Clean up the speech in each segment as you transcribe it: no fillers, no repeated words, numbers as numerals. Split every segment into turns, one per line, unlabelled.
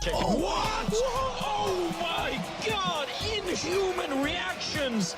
checking.
Oh,
What? Oh my God! Inhuman reactions!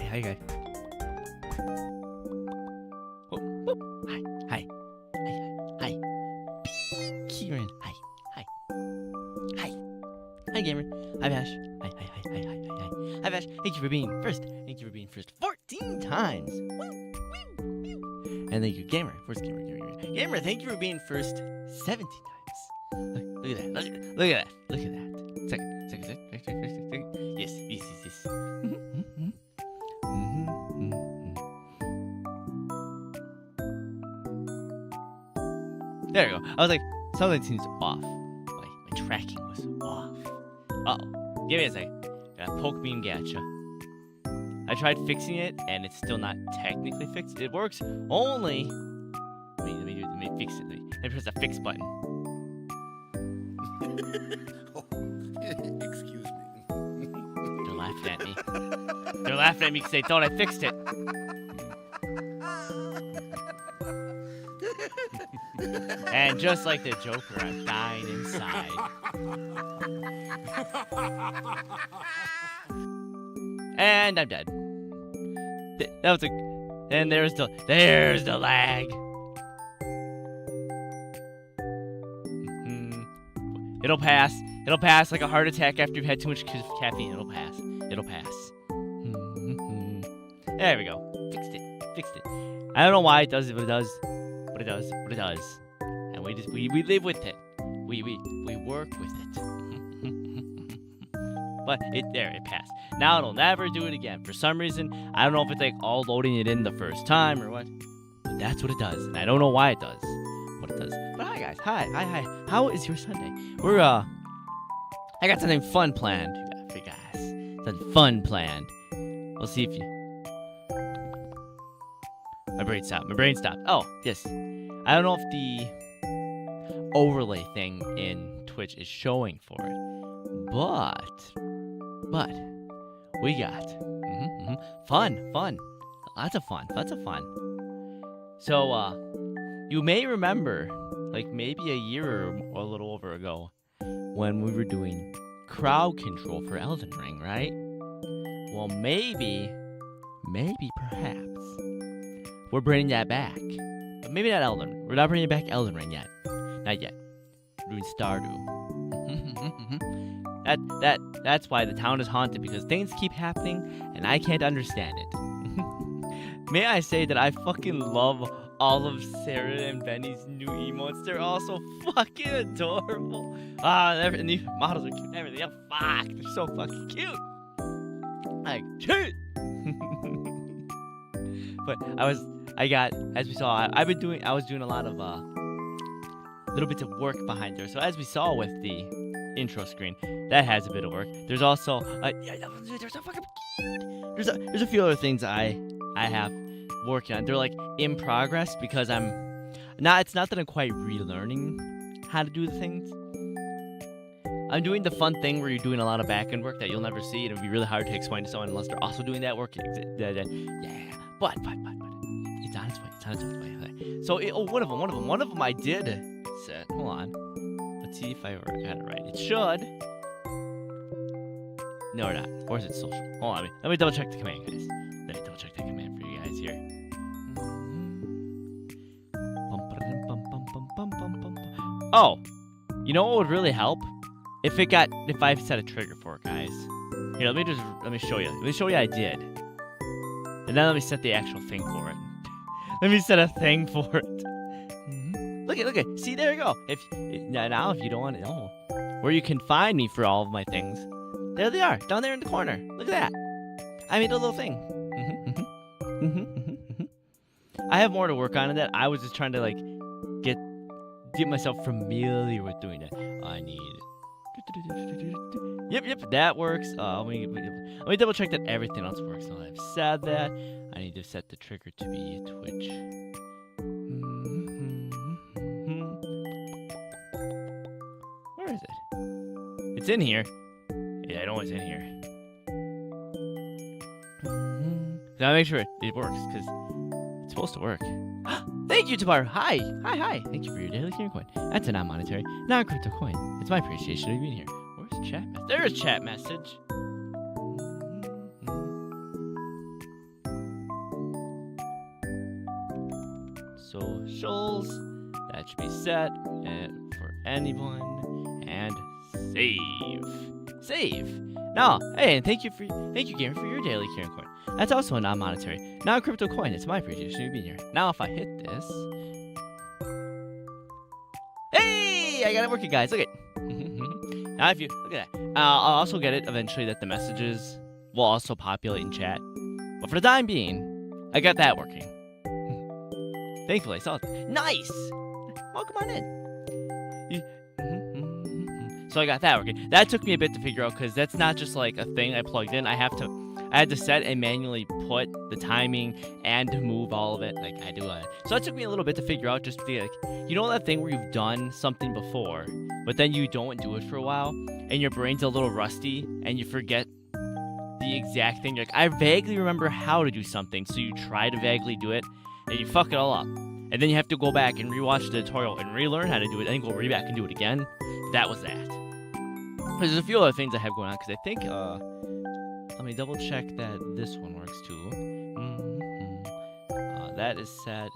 hi, guys. Whoop, whoop. Hi, hi, hi, hi. Kieran, hi, hi, hi. Hi, Gamer. Hi, Vash. Hi, hi, hi, hi, hi, hi, hi. Hi, Vash. Thank you for being first. Thank you for being first 14 times. Woo, woo, woo. And thank you, Gamer. First Gamer, Gamer. Gamer, thank you for being first 17 times. Look at that. Look at that. Look at that. Look at that. Second. Yes, yes, yes, yes. There we go. I was like, something seems off. Like, my tracking was off. Uh-oh. Give me a second. Got a poke beam gacha. I tried fixing it, and it's still not technically fixed. It works only... Let me fix it. Let me press the fix button.
Excuse me.
They're laughing at me. They're laughing at me because they thought I fixed it. And just like the Joker, I'm dying inside. And I'm dead. That was a... And there's the lag. It'll pass. It'll pass like a heart attack after you've had too much caffeine. It'll pass. It'll pass. There we go. Fixed it. Fixed it. I don't know why it does it, but it does. But it does. But it does. And we live with it. We work with it. But it passed. Now it'll never do it again. For some reason, I don't know if it's like all loading it in the first time or what. But that's what it does. And I don't know why it does what it does. But hi guys. Hi. How is your Sunday? We're I got something fun planned for you guys. Something fun planned. We'll see if you... My brain stopped. Oh, yes. I don't know if the overlay thing in Twitch is showing for it. But we got fun. Lots of fun. So, you may remember, like maybe a year or a little over ago, when we were doing crowd control for Elden Ring, right? Well, maybe, perhaps, we're bringing that back. But maybe not Elden. We're not bringing back Elden Ring yet. Not yet. We're doing Stardew. That's why the town is haunted, because things keep happening and I can't understand it. May I say that I fucking love all of Sarah and Benny's new emotes. They're all so fucking adorable. And these models are cute and everything. Yeah, fuck, they're so fucking cute. Like, shit. But I was doing a lot of little bits of work behind there. So as we saw with the intro screen, that has a bit of work. There's also they're so fucking cute. There's a few other things I have working on. They're like in progress because it's not that I'm quite relearning how to do the things. I'm doing the fun thing where you're doing a lot of back-end work that you'll never see, and it'll be really hard to explain to someone unless they're also doing that work. Yeah. But it's on its way. Okay. So one of them I did set. Hold on. Let's see if I got it right. It should. No, or not. Or is it social? Hold on. Let me double check the command, guys. Let me double check the command for you guys here. Oh, you know what would really help? If I set a trigger for it, guys. Here, let me show you. Let me show you I did. And then let me set the actual thing for it. Let me set a thing for it. Look at. See, there you go. Now if you don't want to know where you can find me for all of my things, there they are, down there in the corner. Look at that. I made a little thing. I have more to work on in that. I was just trying to like get myself familiar with doing it. I need. Yep, that works. Let me double check that everything else works. Now that I've said that, I need to set the trigger to be Twitch. Where is it? It's in here. Yeah, I know it's in here. Gotta make sure it works, because it's supposed to work. Thank you, Tabar. Hi. Thank you for your daily Kieran coin. That's a non-monetary, non-crypto coin. It's my appreciation of you being here. Where's chat message? There is chat message. socials. That should be set for anyone. And save. Save. Now, hey, and thank you, Gamer, for your daily Karen coin. That's also a non-monetary, non-crypto coin. It's my appreciation of being here. Now, if I hit this, hey, I got it working, guys. Look at. Now, if you look at that, I'll also get it eventually that the messages will also populate in chat. But for the time being, I got that working. Thankfully, I saw it. Nice. Welcome on in. So I got that working. That took me a bit to figure out because that's not just like a thing I plugged in. I had to set and manually put the timing and move all of it. Like I do it. So that took me a little bit to figure out. Just to be like, you know that thing where you've done something before, but then you don't do it for a while, and your brain's a little rusty, and you forget the exact thing. You're like, I vaguely remember how to do something, so you try to vaguely do it, and you fuck it all up. And then you have to go back and rewatch the tutorial and relearn how to do it, and then go back and do it again. That was that. There's a few other things I have going on, because I think, let me double check that this one works too. That is set.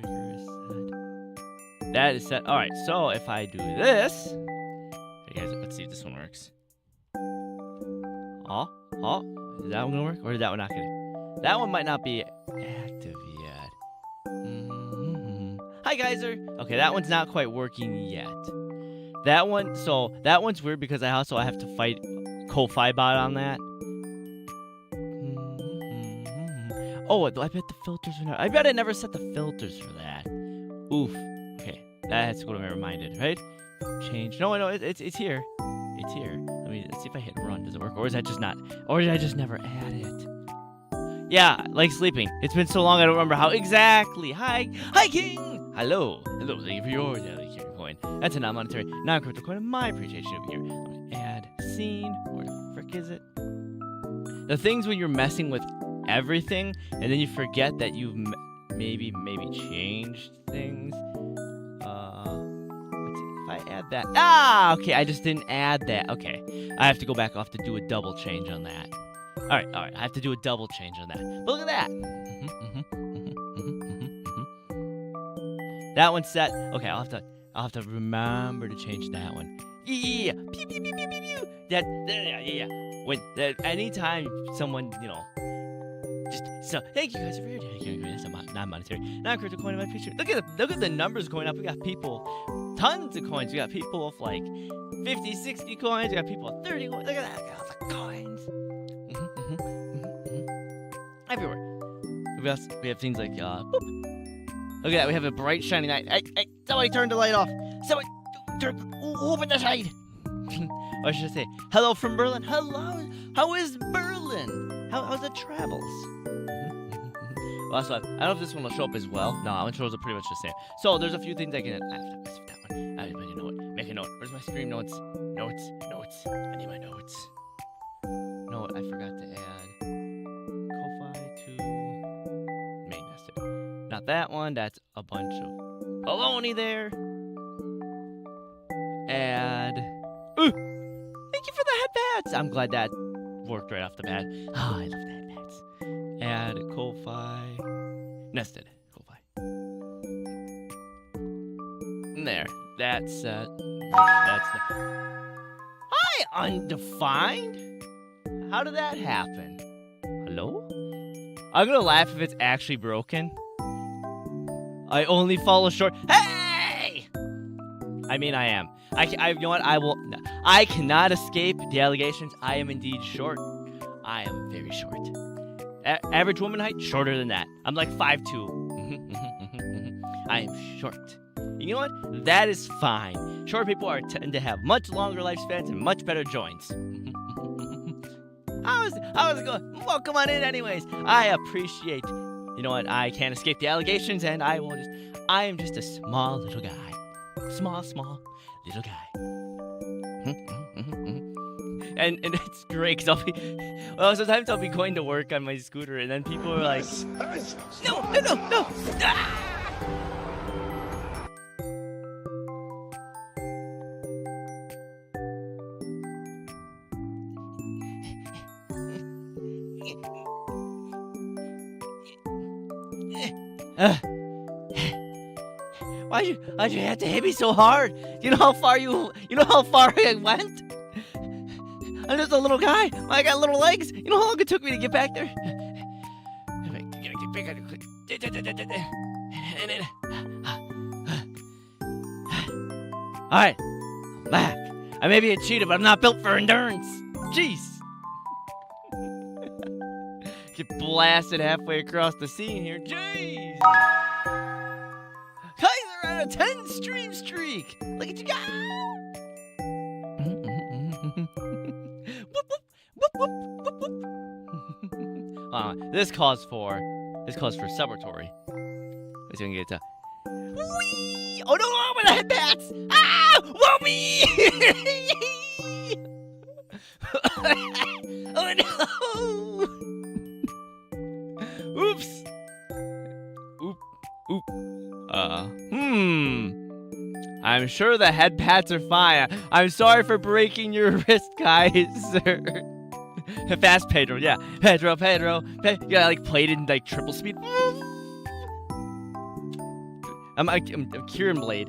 Trigger is set. That is set. Alright, so if I do this, okay, guys, let's see if this one works. Is that one gonna work? Or is that one not gonna? That one might not be active yet. Hi, Geyser. Okay, that one's not quite working yet. That one's weird because I have to fight Ko-Fi bot on that. Oh, I bet the filters are not. I bet I never set the filters for that. Oof. Okay, that has to go to my reminded, right? Change. No, it's here. It's here. Let's see if I hit run. Does it work? Or is that just not? Or did I just never add it? Yeah, like sleeping. It's been so long I don't remember how exactly. Hi, King. Hello. Thank you for your daily Karen coin. That's a non-monetary, non-crypto coin. My appreciation of here. I'm gonna add scene. Where the frick is it? The things when you're messing with everything and then you forget that you've maybe changed things. Let's see if I add that. Okay, I just didn't add that. Okay, I have to go back off to do a double change on that. All right, I have to do a double change on that. But look at that. That one's set. Okay, I'll have to remember to change that one. Yeah. Pew, pew, pew, pew, pew, pew. Yeah. When anytime someone, so thank you guys for your day. That's not monetary, not crypto coin in my picture. Look at the numbers going up. We got people, tons of coins. We got people with like 50, 60 coins. We got people with 30 coins. Look at that, all the coins. Everywhere. We have things like boop. Look at that. We have a bright shiny light. Hey! Somebody turn the light off. Somebody open the shade. Or should I say, hello from Berlin? Hello. How is Berlin? How's the travels? Well, that's what, I don't know if this one will show up as well. No, that one shows up pretty much the same. So there's a few things I can. I have to mess with that one. But you know what? Make a note. Where's my stream notes? Notes. I need my notes. No, I forgot to add Ko-Fi to main nested. Not that one. That's a bunch of baloney there. Add. Ooh! Thank you for the headbats. I'm glad that worked right off the bat. I love the headbats. Add Ko-Fi. Nested. Ko-Fi. There. That's set. That's Hi, undefined? How did that happen? Hello? I'm gonna laugh if it's actually broken. I only fall short. Hey! I mean, I am. You know what? I cannot escape the allegations. I am indeed short. I am very short. Average woman height, shorter than that. I'm like 5'2". I am short. You know what? That is fine. Short people tend to have much longer lifespans and much better joints. How's it going? Well, come on in anyways. I appreciate. You know what? I can't escape the allegations, and I am just a small little guy. Small little guy. And it's great because sometimes I'll be going to work on my scooter, and then people are like, no. Ah! Why'd you have to hit me so hard? You know how far I went? I'm just a little guy. I got little legs. You know how long it took me to get back there? Alright, back. I may be a cheetah, but I'm not built for endurance. Jeez. Get blasted halfway across the scene here. Jeez. Kaiser on a 10-stream streak. Look at you go. Whoop, whoop, whoop, whoop, whoop, whoop. This calls for celebratory. Let's see if we can get to. Whee! Oh no! I'm gonna hit bats! Ah! Whoopee! Oh no! Oops! Oop! Oop! I'm sure the head pats are fine. I'm sorry for breaking your wrist, guys. Fast Pedro, yeah. Pedro. Yeah, like played in like triple speed. I'm Kieran Blade.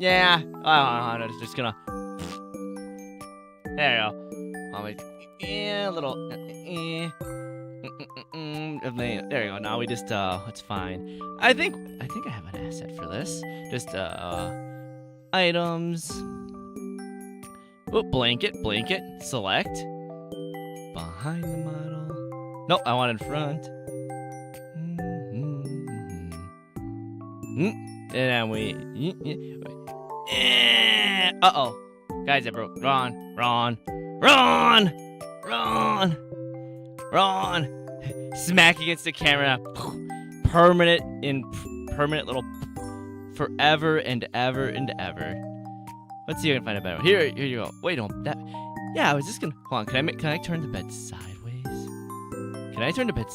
Yeah. I'm just gonna. There you go. A little. There you go. Now we just it's fine. I think I have an asset for this. Just items. Oh, blanket. Select. Behind the model. Nope, I want in front. And then we. Uh-oh. Guys, I broke. Run! Smack against the camera. Permanent little forever and ever and ever. Let's see if I can find a better one. Here you go. Wait, no. Yeah, I was just gonna. Hold on. Can I turn the bed sideways? Can I turn the bed?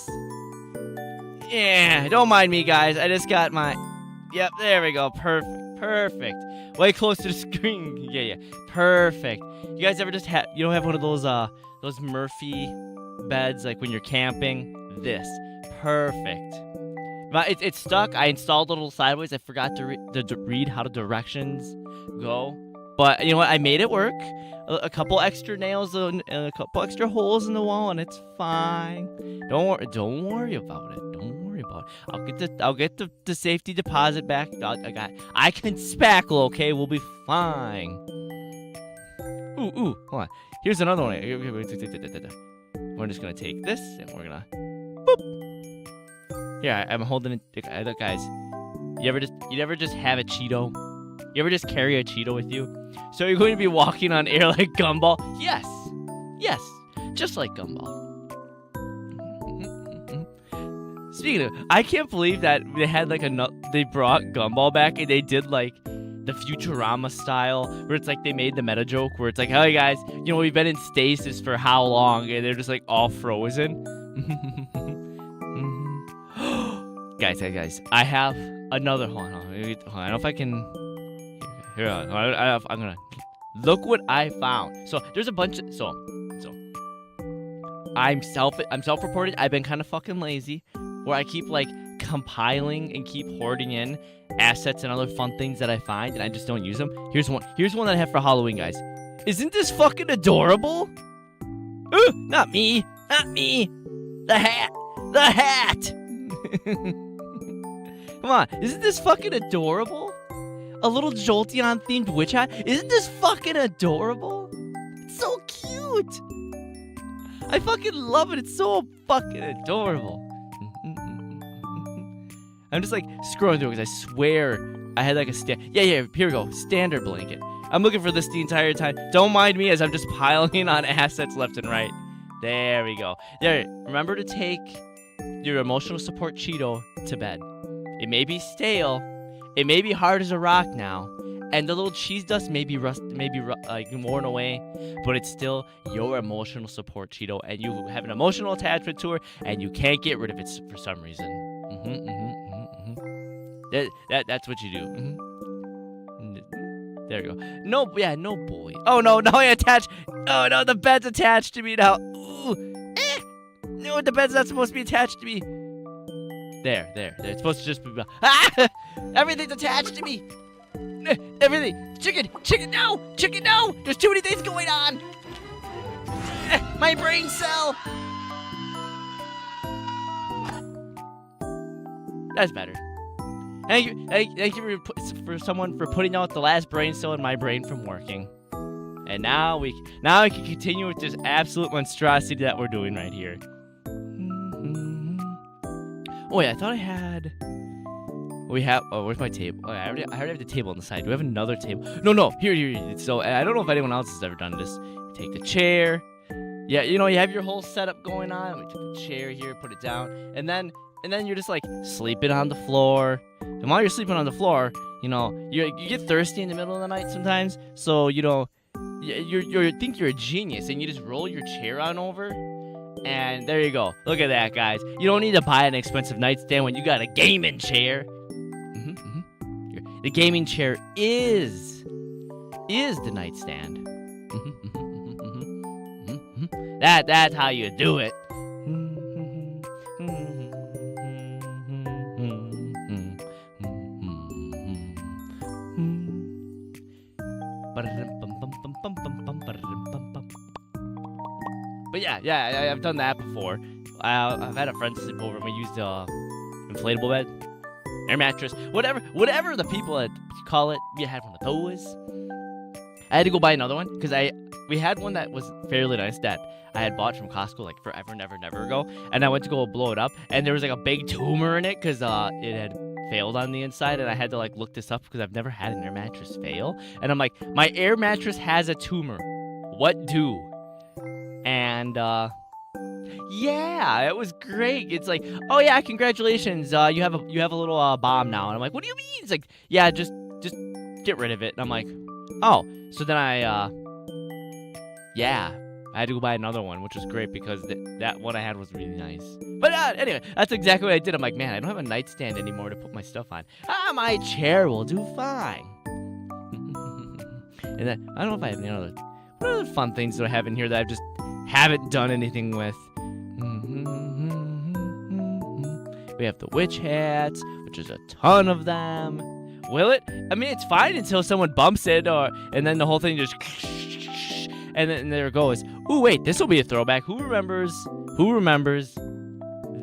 Yeah, don't mind me, guys. I just got my. Yep, there we go. Perfect. Way close to the screen. Yeah. Perfect. You guys ever just have? You don't have one of those Murphy beds like when you're camping? This. Perfect. But it's stuck. I installed it a little sideways. I forgot to read how the directions go. But you know what? I made it work. A couple extra nails and a couple extra holes in the wall, and it's fine. Don't worry about it. I'll get the safety deposit back. I can spackle. Okay, we'll be fine. Ooh. Hold on. Here's another one. We're just gonna take this and we're gonna. Boop. Here, I'm holding it. Look, guys. You ever just have a Cheeto? You ever just carry a Cheeto with you? So you're going to be walking on air like Gumball? Yes, just like Gumball. Speaking of, I can't believe that they had like they brought Gumball back and they did like the Futurama style where it's like they made the meta joke where it's like, hey guys, you know, we've been in stasis for how long? And they're just like all frozen. Guys, I have another. Hold on. I don't know if I can. Here, I'm gonna look what I found. So there's a bunch of so I'm self-reported. I've been kind of fucking lazy, where I keep like compiling and keep hoarding in assets and other fun things that I find, and I just don't use them. Here's one that I have for Halloween, guys. Isn't this fucking adorable? Not me. The hat. Come on, isn't this fucking adorable? A little Jolteon themed witch hat. Isn't this fucking adorable? It's so cute. I fucking love it. It's so fucking adorable. I'm just like scrolling through because I swear I had like a Yeah, here we go. Standard blanket. I'm looking for this the entire time. Don't mind me as I'm just piling on assets left and right. There we go. There. Remember to take your emotional support Cheeto to bed. It may be stale. It may be hard as a rock now, and the little cheese dust may be worn away, but it's still your emotional support Cheeto, and you have an emotional attachment to her, and you can't get rid of it for some reason. That's what you do. There you go. No, yeah, no bully. Oh no, now I attach. Oh no, the bed's attached to me now. Ooh, no, the bed's not supposed to be attached to me. There. It's supposed to just be. Ah! Everything's attached to me. Everything. Chicken, no! Chicken, no! There's too many things going on. My brain cell. That's better. Thank you for someone for putting out the last brain cell in my brain from working. And now we can continue with this absolute monstrosity that we're doing right here. Oh yeah, I thought I had. Where's my table? Oh, I already have the table on the side. Do I have another table? No. Here. So I don't know if anyone else has ever done this. You take the chair. Yeah, you have your whole setup going on. We took the chair here, put it down, and then you're just like sleeping on the floor. And while you're sleeping on the floor, you get thirsty in the middle of the night sometimes. So you think you're a genius, and you just roll your chair on over. And there you go. Look at that, guys. You don't need to buy an expensive nightstand when you got a gaming chair. The gaming chair is the nightstand. That's how you do it. But yeah, I've done that before. I've had a friend sleep over and we used inflatable bed, air mattress, whatever the people that call it. We had one of those. I had to go buy another one because we had one that was fairly nice that I had bought from Costco like forever ago, and I went to go blow it up, and there was like a big tumor in it because it had failed on the inside, and I had to like look this up because I've never had an air mattress fail, and I'm like, my air mattress has a tumor. What do? And yeah, it was great. It's like, oh yeah, congratulations, you have a little bomb now, and I'm like, what do you mean? It's like, yeah, just get rid of it, and I'm like, oh, so then I had to go buy another one, which was great because that one I had was really nice. But anyway, that's exactly what I did. I'm like, man, I don't have a nightstand anymore to put my stuff on. My chair will do fine. And then, I don't know if I have any other. What other fun things do I have in here that I just haven't done anything with? We have the witch hats, which is a ton of them. Will it? I mean, it's fine until someone bumps it, and then the whole thing just. And then there it goes. Ooh, wait, this will be a throwback. Who remembers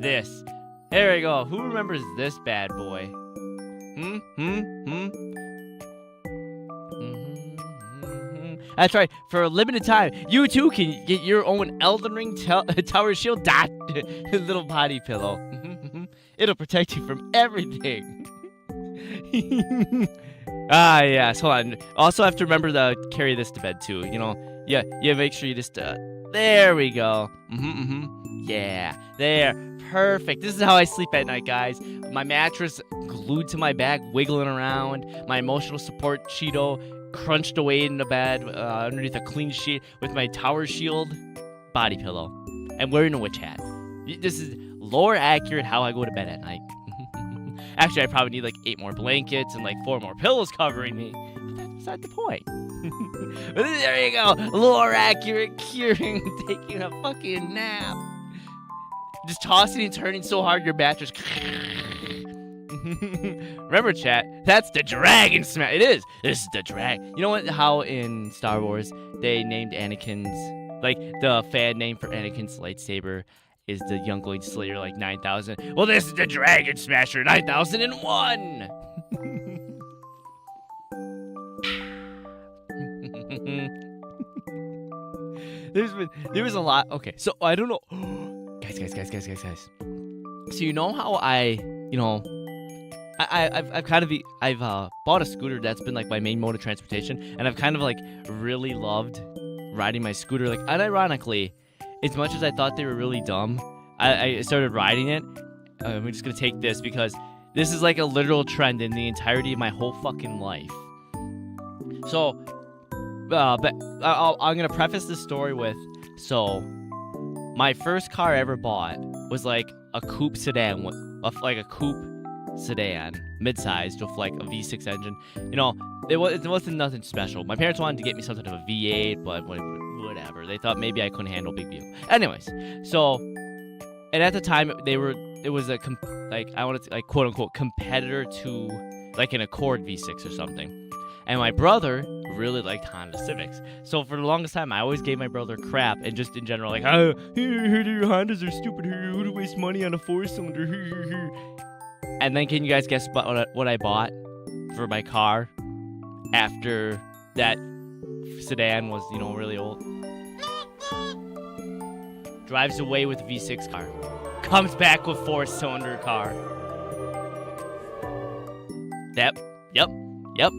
this? There we go. Who remembers this bad boy? That's right. For a limited time, you too can get your own Elden Ring Tower Shield little body pillow. It'll protect you from everything. Yes. Hold on. Also have to remember to carry this to bed too. Yeah, make sure you just, there we go. Yeah, there. Perfect. This is how I sleep at night, guys. My mattress glued to my back, wiggling around. My emotional support Cheeto crunched away in the bed underneath a clean sheet with my tower shield body pillow. And wearing a witch hat. This is lore accurate how I go to bed at night. Actually, I probably need like 8 more blankets and like 4 more pillows covering me. But that's beside the point. But there you go. Lore accurate curing, taking a fucking nap. Just tossing and turning so hard your mattress. Remember, chat, that's the dragon smash. It is. This is the dragon. You know what? How in Star Wars they named Anakin's, like the fan name for Anakin's lightsaber is the Youngling Slayer, like 9,000. Well, this is the Dragon Smasher 9001. There was a lot. Okay, so I don't know. Guys. So you know how I've bought a scooter that's been like my main mode of transportation, and I've kind of like really loved riding my scooter. Like, unironically, as much as I thought they were really dumb, I started riding it. I'm just gonna take this because this is like a literal trend in the entirety of my whole fucking life. So, but I'm gonna preface this story with, so my first car I ever bought was like a coupe sedan, like a coupe sedan, mid-sized, with like a V6 engine. You know, it wasn't nothing special. My parents wanted to get me something of a V8, but whatever. They thought maybe I couldn't handle big vehicle. Anyways, so, and at the time it was a quote unquote competitor to like an Accord V6 or something. And my brother really liked Honda Civics. So for the longest time, I always gave my brother crap, and just in general, like, oh, your Hondas are stupid. Who to waste money on a 4-cylinder? And then can you guys guess what I bought for my car after that sedan was, really old? Drives away with V6 car. Comes back with 4-cylinder car. Yep.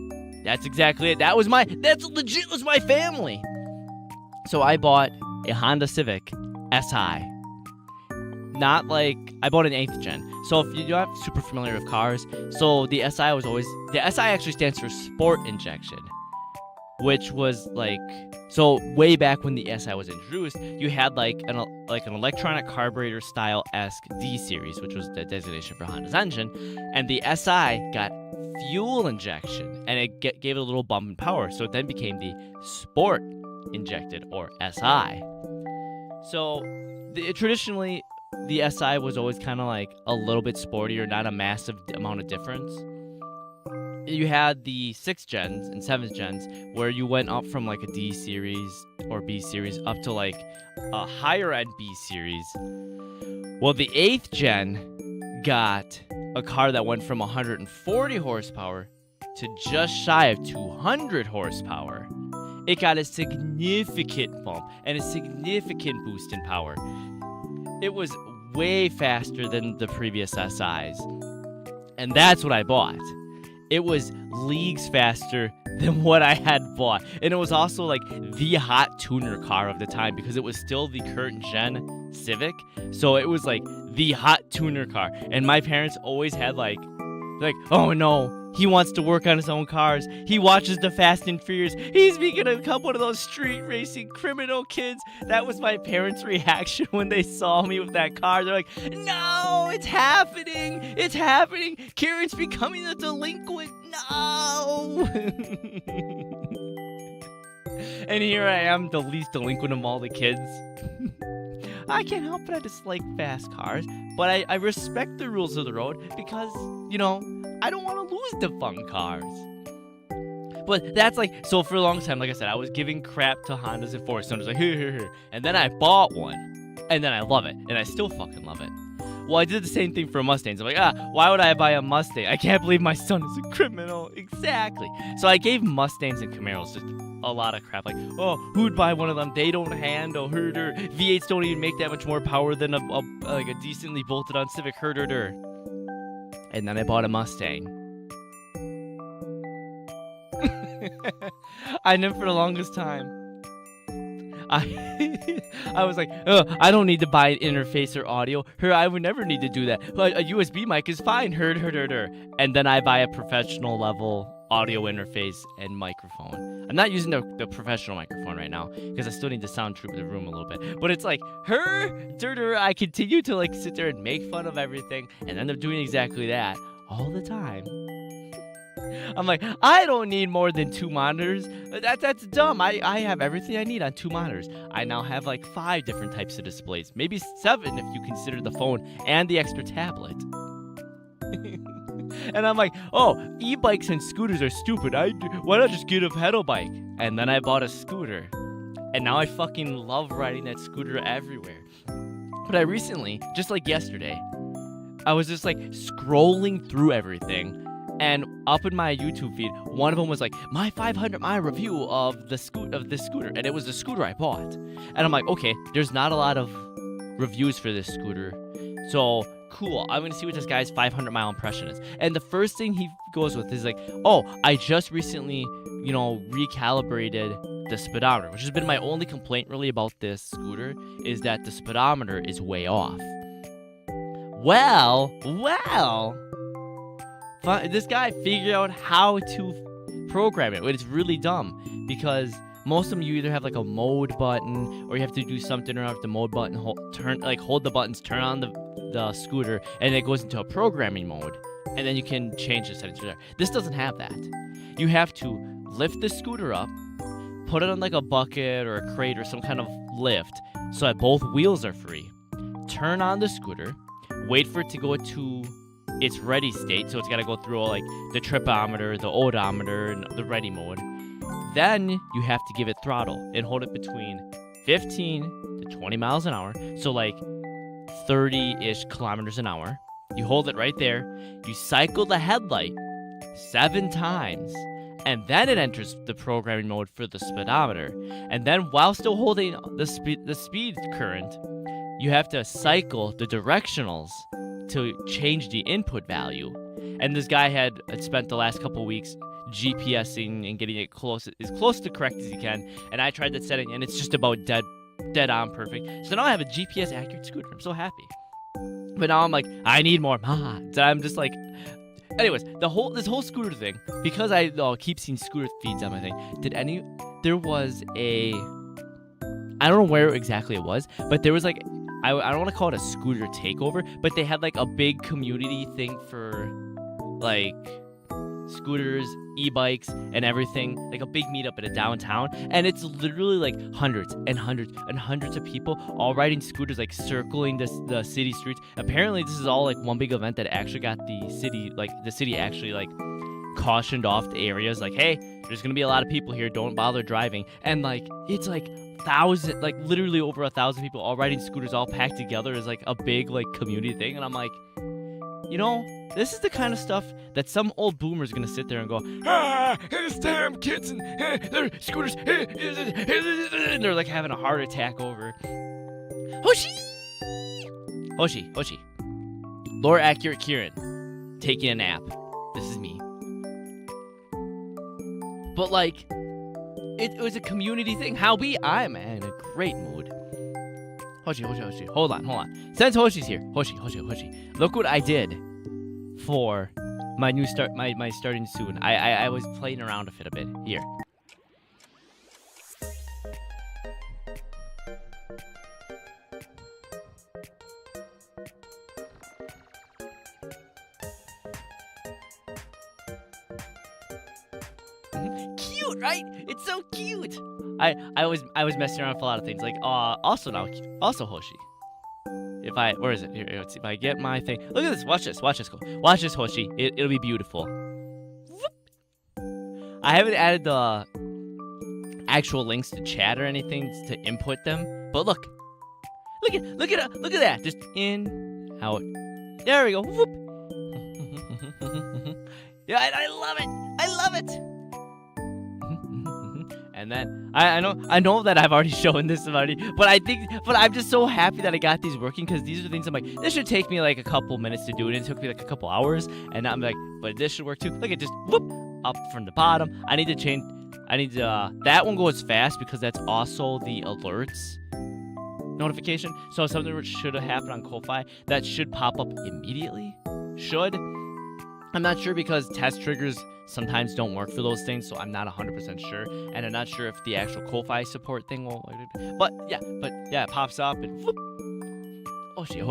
That's exactly it. That's legit was my family. So I bought a Honda Civic SI. I bought an 8th gen. So if you're not super familiar with cars, so the SI actually stands for Sport Injection, which was so way back when the SI was introduced, you had an electronic carburetor style esque D series, which was the designation for Honda's engine, and the SI got fuel injection, and it gave it a little bump in power, so it then became the Sport Injected, or SI. So traditionally, the SI was always kind of a little bit sportier, not a massive amount of difference. You had the 6th gens and 7th gens where you went up from a D series or B series up to a higher end B series. Well, the 8th gen got a car that went from 140 horsepower to just shy of 200 horsepower. It got a significant bump and a significant boost in power. It was way faster than the previous SIs. And that's what I bought. It was leagues faster than what I had bought. And it was also the hot tuner car of the time because it was still the current gen Civic. So it was the hot tuner car. And my parents always had oh no, he wants to work on his own cars. He watches the Fast and Furious. He's going to become one of those street racing criminal kids. That was my parents' reaction when they saw me with that car. They're like, no, it's happening. It's happening. Kieran's becoming a delinquent. No. And here I am, the least delinquent of all the kids. I can't help but I dislike fast cars, but I respect the rules of the road because, I don't want to lose the fun cars. But that's so for a long time, like I said, I was giving crap to Hondas and 4-cylinders, here. And then I bought one, and then I love it, and I still fucking love it. Well, I did the same thing for Mustangs. I'm like, why would I buy a Mustang? I can't believe my son is a criminal. Exactly. So I gave Mustangs and Camaros just a lot of crap. Who'd buy one of them? They don't handle herder. V8s don't even make that much more power than a decently bolted on Civic herder. And then I bought a Mustang. I knew for the longest time. I was I don't need to buy an interface or audio. I would never need to do that. A USB mic is fine. And then I buy a professional level audio interface and microphone. I'm not using the professional microphone right now because I still need to soundproof the room a little bit. But it's I continue to sit there and make fun of everything and end up doing exactly that all the time. I'm I don't need more than 2 monitors. That's dumb. I have everything I need on 2 monitors. I now have 5 different types of displays. Maybe 7 if you consider the phone and the extra tablet. And I'm e-bikes and scooters are stupid. Why not just get a pedal bike? And then I bought a scooter. And now I fucking love riding that scooter everywhere. But I recently, just yesterday, I was just scrolling through everything. And up in my YouTube feed, one of them was my 500-mile review of this scooter. And it was the scooter I bought. And I'm okay, there's not a lot of reviews for this scooter. So, cool. I'm going to see what this guy's 500-mile impression is. And the first thing he goes with is I just recently, recalibrated the speedometer, which has been my only complaint really about this scooter, is that the speedometer is way off. Well. This guy figured out how to program it. It's really dumb because most of them you either have a mode button or you have to do something around with the mode button, hold the buttons, turn on the scooter, and it goes into a programming mode. and then you can change the settings from there. This doesn't have that. You have to lift the scooter up, put it on like a bucket or a crate or some kind of lift so that both wheels are free. Turn on the scooter, wait for it to go to its ready state, so it's got to go through all like the tripometer, the odometer, and the ready mode. Then you have to give it throttle and hold it between 15 to 20 miles an hour, so like 30-ish kilometers an hour. You hold it right there, you cycle the headlight 7 times, and then it enters the programming mode for the speedometer. And then while still holding the speed current, you have to cycle the directionals to change the input value. And this guy had spent the last couple weeks GPSing and getting it as close to correct as he can. And I tried that setting, and it's just about dead on perfect. So now I have a GPS accurate scooter. I'm so happy. But now I'm like, I need more mods. I'm just like, anyways, this whole scooter thing, because I keep seeing scooter feeds on my thing. There was a, I don't know where exactly it was, but there was like, I don't want to call it a scooter takeover, but they had like a big community thing for like scooters, e-bikes, and everything, like a big meetup in a downtown, and it's literally like hundreds and hundreds and hundreds of people all riding scooters, like circling the city streets. Apparently this is all like one big event that actually got the city actually like cautioned off the areas, like, hey, there's gonna be a lot of people here, don't bother driving. And like it's like literally over 1,000 people all riding scooters, all packed together as like a big like community thing. And I'm like, you know, this is the kind of stuff that some old boomer's gonna sit there and go, this damn kids and their scooters, and they're like having a heart attack over. Hoshi. Lore accurate Kieran, taking a nap. This is me. But like, it was a community thing. I'm in a great mood. Hoshi. Hold on. Since Hoshi's here, Hoshi. Look what I did for my new start, my starting soon. I was playing around with it a bit. Here. Cute, right? It's so cute. I was messing around with a lot of things. Like also Hoshi. Where is it? Here, let's see if I get my thing. Look at this. Watch this, Hoshi. It'll be beautiful. Whoop. I haven't added the actual links to chat or anything to input them, but look at that. Just in, out. There we go. Whoop. Yeah, I love it. And then I know that I've already shown this already, but I'm just so happy that I got these working, because these are things I'm like, this should take me like a couple minutes to do, and it took me like a couple hours, and I'm like, but this should work too. Look, it just whoop up from the bottom. That one goes fast because that's also the alerts notification. So something should have happened on Ko-Fi, that should pop up immediately. I'm not sure, because test triggers sometimes don't work for those things, so I'm not 100% sure, and I'm not sure if the actual Ko-Fi support thing will. But yeah, it pops up and whoop. Hoshi.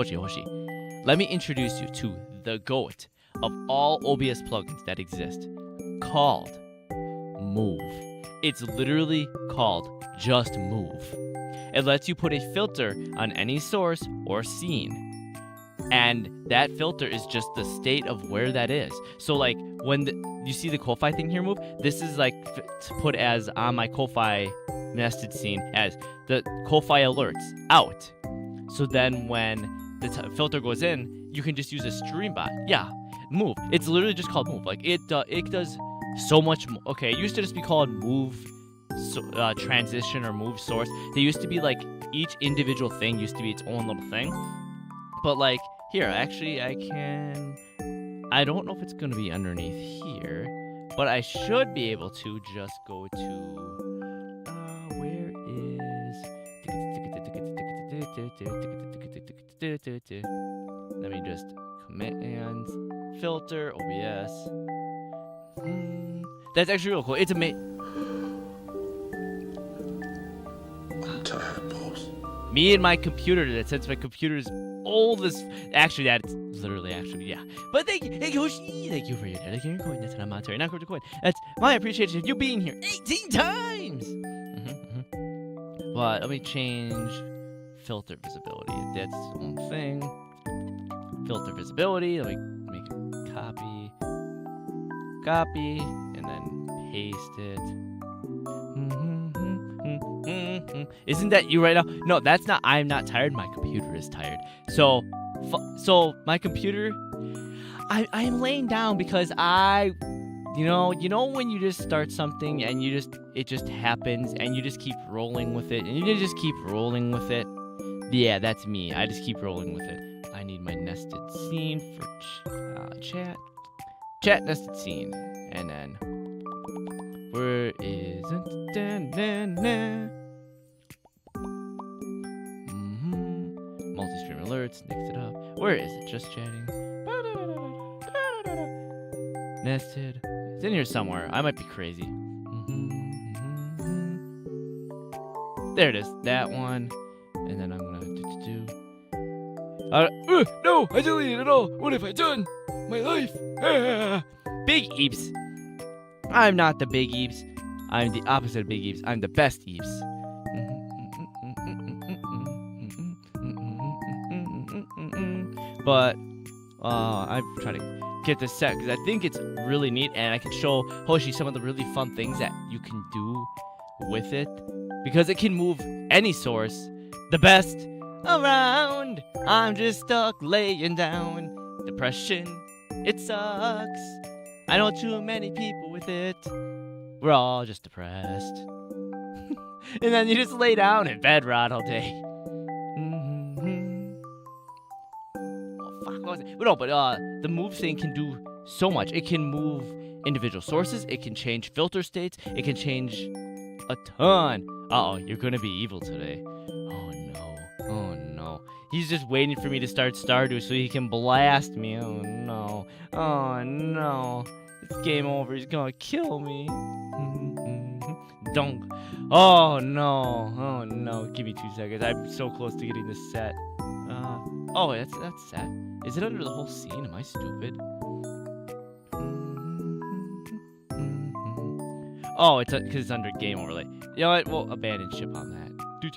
Let me introduce you to the GOAT of all OBS plugins that exist, called Move. It's literally called just Move. It lets you put a filter on any source or scene, and that filter is just the state of where that is. So like when you see the Ko-Fi thing here move, this is like to put as on my Ko-Fi nested scene as the Ko-Fi alerts out. So then when the filter goes in, you can just use a stream bot. Yeah, Move. It's literally just called Move. Like it does so much more. Okay, it used to just be called Move transition or Move source. They used to be like each individual thing used to be its own little thing. But like here, actually I don't know if it's going to be underneath here, but I should be able to just go to, where is, let me just command filter OBS. That's actually real cool. It's amazing.
I'm tired, boss.
Me and my computer, since my computer's oldest. Actually, that's literally yeah. But thank you, Hoshi. Thank you for your dedicated coin. That's an monetary, not crypto coin. That's my appreciation of you being here 18 times. But let me change filter visibility. That's the one thing. Filter visibility. Let me make a copy, and then paste it. Isn't that you right now? No, that's not. I'm not tired. My computer is tired. So my computer. I am laying down because you know when you just start something and it just happens and you just keep rolling with it and you just keep rolling with it. Yeah, that's me. I just keep rolling with it. I need my nested scene for chat. Chat nested scene, and then where is it? Multi-stream alerts. Next it up. Where is it? Just chatting. Nested. It's in here somewhere. I might be crazy. There it is. That one. And then I'm gonna do. No! I deleted it all. What have I done? My life. Big Eeps. I'm not the Big Eeps. I'm the opposite of Big Eeps. I'm the best Eeps. But I'm trying to get this set because I think it's really neat, and I can show Hoshi some of the really fun things that you can do with it because it can move any source. The best around. I'm just stuck laying down. Depression, it sucks. I know too many people with it. We're all just depressed. And then you just lay down in bed rot all day. What was it? But no, the move thing can do so much. It can move individual sources. It can change filter states. It can change a ton. Uh-oh, you're gonna be evil today. Oh no. He's just waiting for me to start Stardew so he can blast me. Oh no. It's game over. He's gonna kill me. Don't. Oh no. Give me 2 seconds. I'm so close to getting this set. Oh, that's set. Is it under the whole scene? Am I stupid? Oh, it's because it's under game overlay. You know what? We'll abandon ship on that. Dude.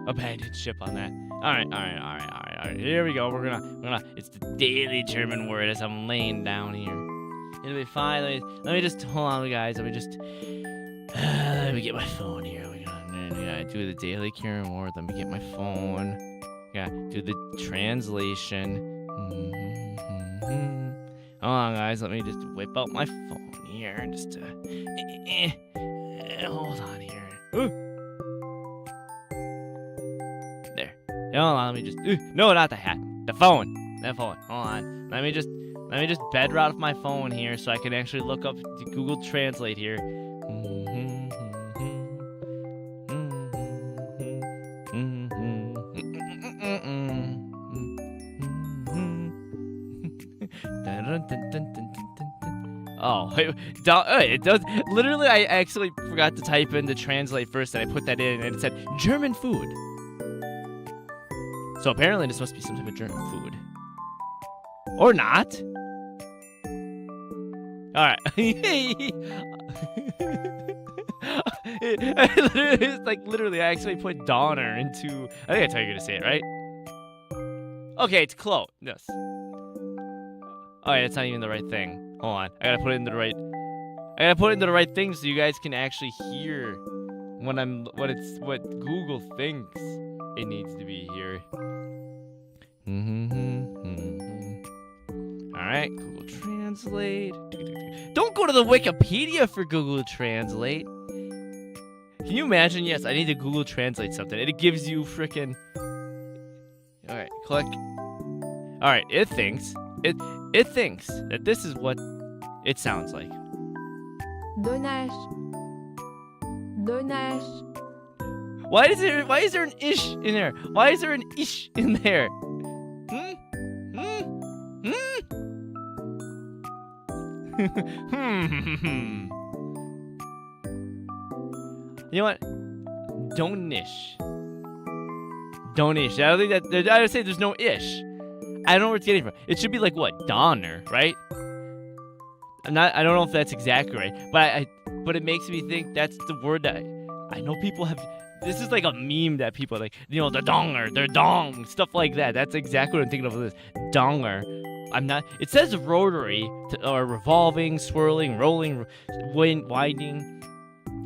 Abandon ship on that. All right. Here we go. We're gonna. It's the daily German word as I'm laying down here. It'll be fine. Let me just hold on, guys. Let me get my phone here. We gotta do the daily German word. Let me get my phone. Yeah, do the translation. Hold on, guys. Let me just whip out my phone here and just hold on here. There. Hold on. Let me just. No, not the hat. The phone. That phone. Hold on. Let me just bed rot off my phone here so I can actually look up the Google Translate here. Oh, it does. Literally, I actually forgot to type in the translate first, and I put that in, and it said German food. So apparently, this must be some type of German food, or not. All right. It's literally, I actually put Donner into. I think that's how you're gonna say it, right? Okay, it's close. Yes. Oh, yeah, that's not even the right thing. Hold on. I gotta put it into the right thing so you guys can actually hear what Google thinks it needs to be here. Alright, Google Translate. Don't go to the Wikipedia for Google Translate. Can you imagine? Yes, I need to Google Translate something. It gives you frickin'. Alright, click. Alright, it thinks that this is what it sounds like.
Donnage.
Why is there an ish in there? Why is there an ish in there? You know what? Donish. Don't-ish. I don't think that. I would say there's no ish. I don't know where it's getting from. It should be like what? Donner, right? I don't know if that's exactly right, but it makes me think that's the word that I know people have. This is like a meme that people are like, the donger, their dong, stuff like that. That's exactly what I'm thinking of this. Donger. I'm not. It says rotary or revolving, swirling, rolling, winding.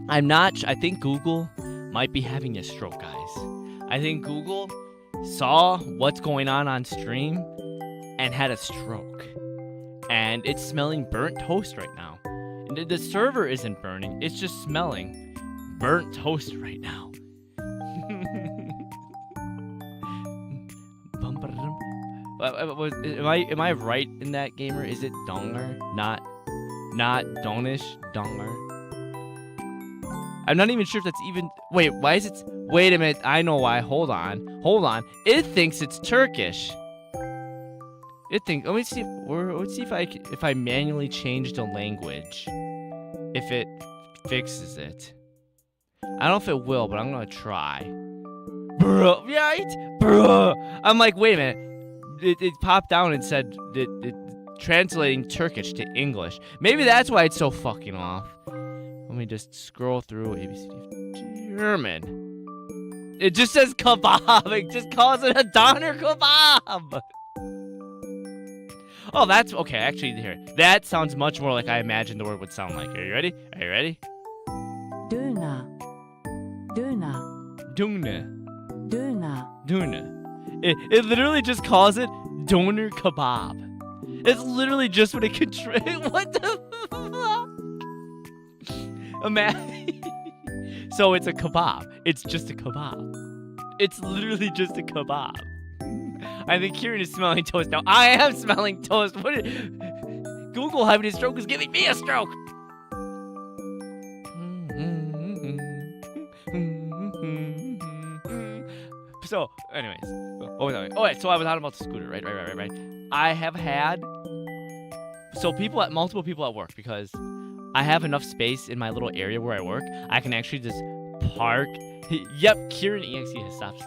I'm not. I think Google might be having a stroke, guys. I think Google saw what's going on stream and had a stroke. And it's smelling burnt toast right now. The server isn't burning, it's just smelling burnt toast right now. Am I right in that, gamer? Is it donger? Not donish? Donger? I'm not even sure if that's even... Wait, why is it... Wait a minute, I know why. Hold on. It thinks it's Turkish. Let me see if I manually change the language, if it fixes it. I don't know if it will, but I'm gonna try. Bruh, right? Bruh. I'm like, wait a minute. It popped down and said it translating Turkish to English. Maybe that's why it's so fucking off. Let me just scroll through ABCD German. It just says kebab. It just calls it a doner kebab. Oh, that's okay. Actually, here. That sounds much more like I imagined the word would sound like. Are you ready?
Döner.
It literally just calls it doner kebab. It's literally just what it could What the fuck? Imagine. So it's a kebab. It's just a kebab. It's literally just a kebab. I think Kieran is smelling toast now. I am smelling toast. Google having a stroke is giving me a stroke. So, anyways. So I was on about the scooter, right? I have had... So multiple people at work, because I have enough space in my little area where I work. I can actually just park... Yep, Kieran EXE has stopped.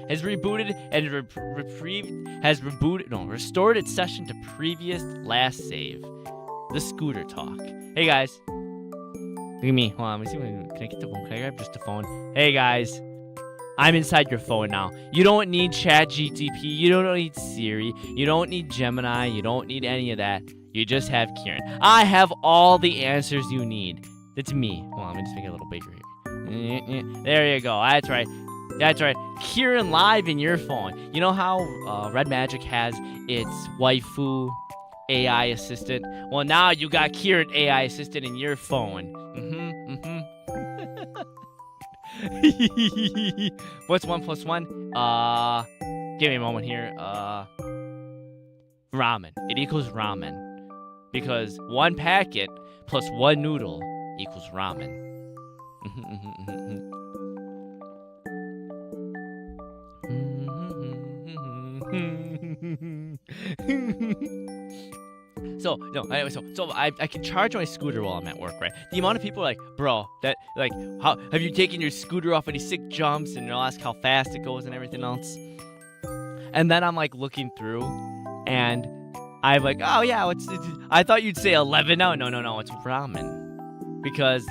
Has rebooted and restored its session to previous last save. The scooter talk. Hey guys. Look at me. Hold on, let me see. Can I get the phone? Can I grab just the phone? Hey guys. I'm inside your phone now. You don't need ChatGPT. You don't need Siri. You don't need Gemini. You don't need any of that. You just have Kieran. I have all the answers you need. It's me. Hold on, let me just make it a little bigger here. There you go. That's right. Kieran live in your phone. You know how Red Magic has its waifu AI assistant? Well, now you got Kieran AI assistant in your phone. What's 1 + 1? Give me a moment here. Ramen. It equals ramen. Because 1 packet plus 1 noodle equals ramen. So I can charge my scooter while I'm at work, right? The amount of people are like, bro, that like, how have you taken your scooter off any sick jumps, and they'll ask how fast it goes and everything else. And then I'm like looking through, and I'm like, oh yeah, I thought you'd say 11. No, it's ramen, because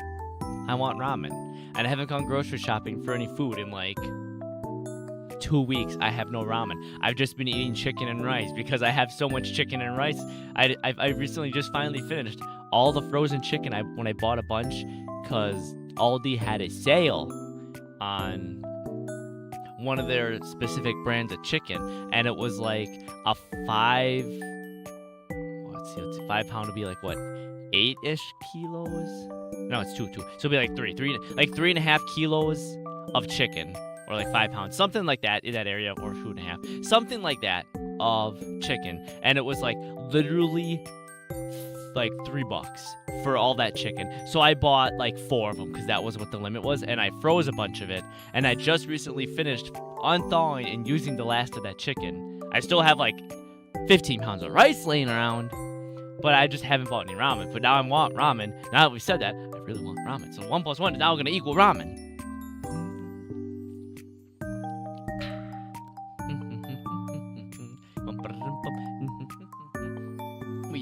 I want ramen, and I haven't gone grocery shopping for any food in like 2 weeks. I have no ramen. I've just been eating chicken and rice because I have so much chicken and rice. I recently just finally finished all the frozen chicken when I bought a bunch, because Aldi had a sale on one of their specific brands of chicken, and it was like a 5 pound would be like what, 8-ish kilos? No, it's 2. So it'd be like 3.5 kilos of chicken, or like 5 pounds, something like that in that area, or 2.5, something like that of chicken. And it was like literally like $3 for all that chicken. So I bought like 4 of them because that was what the limit was, and I froze a bunch of it. And I just recently finished unthawing and using the last of that chicken. I still have like 15 pounds of rice laying around, but I just haven't bought any ramen. But now I want ramen. Now that we said that, I really want ramen. So 1 + 1 is now going to equal ramen.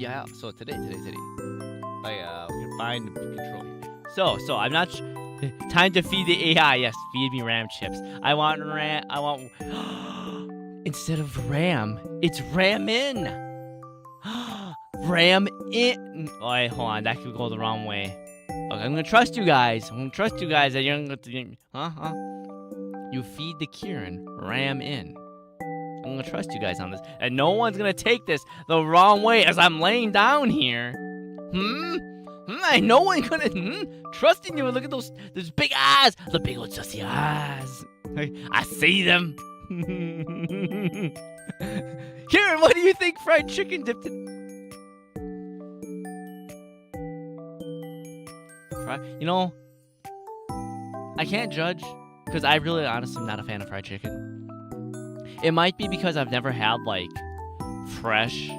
yeah. So today. We can find control here. So I'm not. Time to feed the AI. Yes, feed me RAM chips. I want RAM. I want. Instead of RAM, it's RAM in. RAM in. Oh, wait, hold on. That could go the wrong way. Okay, I'm gonna trust you guys. That you're gonna. You feed the Kieran RAM in. I'm gonna trust you guys on this, and no one's gonna take this the wrong way as I'm laying down here. Ain't no one gonna trust in you. And look at those big eyes, the big old sussy eyes. I see them. Kieran, what do you think fried chicken dipped in? You know, I can't judge because I really honestly am not a fan of fried chicken. It might be because I've never had like fresh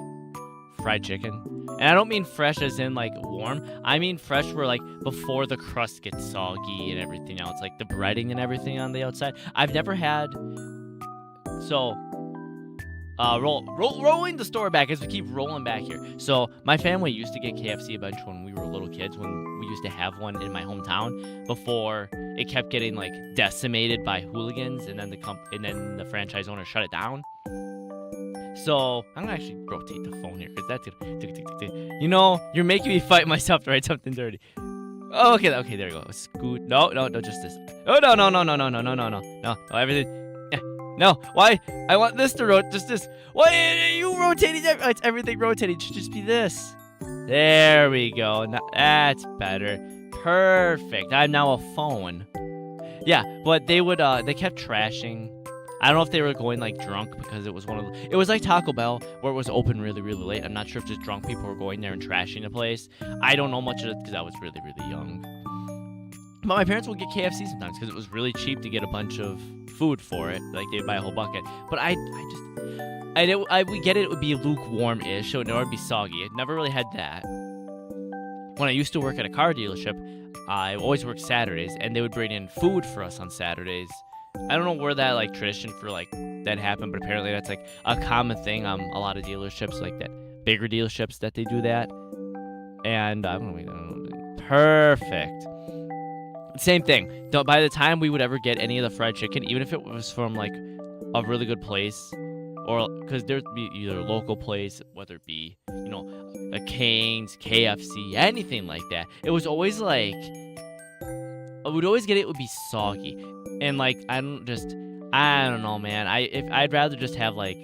fried chicken. And I don't mean fresh as in like warm. I mean fresh where like before the crust gets soggy and everything else, like the breading and everything on the outside. I've never had. So, rolling the story back as we keep rolling back here. So my family used to get KFC a bunch when we were little kids. When we used to have one in my hometown before it kept getting like decimated by hooligans, and then the franchise owner shut it down. So I'm gonna actually rotate the phone here because that's it. You know, you're making me fight myself to write something dirty. Oh, okay, there we go. Scoot. No, just this. Oh no, everything. No, why? I want this to rotate. Just this. Why are you rotating? It's everything rotating. It should just be this. There we go. Now, that's better. Perfect. I'm now a phone. Yeah, but they kept trashing. I don't know if they were going like drunk because it was it was like Taco Bell where it was open really, really late. I'm not sure if just drunk people were going there and trashing the place. I don't know much of it because I was really, really young. But my parents would get KFC sometimes because it was really cheap to get a bunch of food for it. Like they'd buy a whole bucket. But I would get it. It would be lukewarm-ish, so it would be soggy. I never really had that. When I used to work at a car dealership, I always worked Saturdays, and they would bring in food for us on Saturdays. I don't know where that like tradition for like that happened, but apparently that's like a common thing on a lot of dealerships, like that bigger dealerships that they do that. And perfect. Same thing. By the time we would ever get any of the fried chicken, even if it was from like a really good place, or because there'd be either a local place, whether it be a Cane's, KFC, anything like that, it was always like I would always get it would be soggy. And like I don't know, man. I'd rather just have like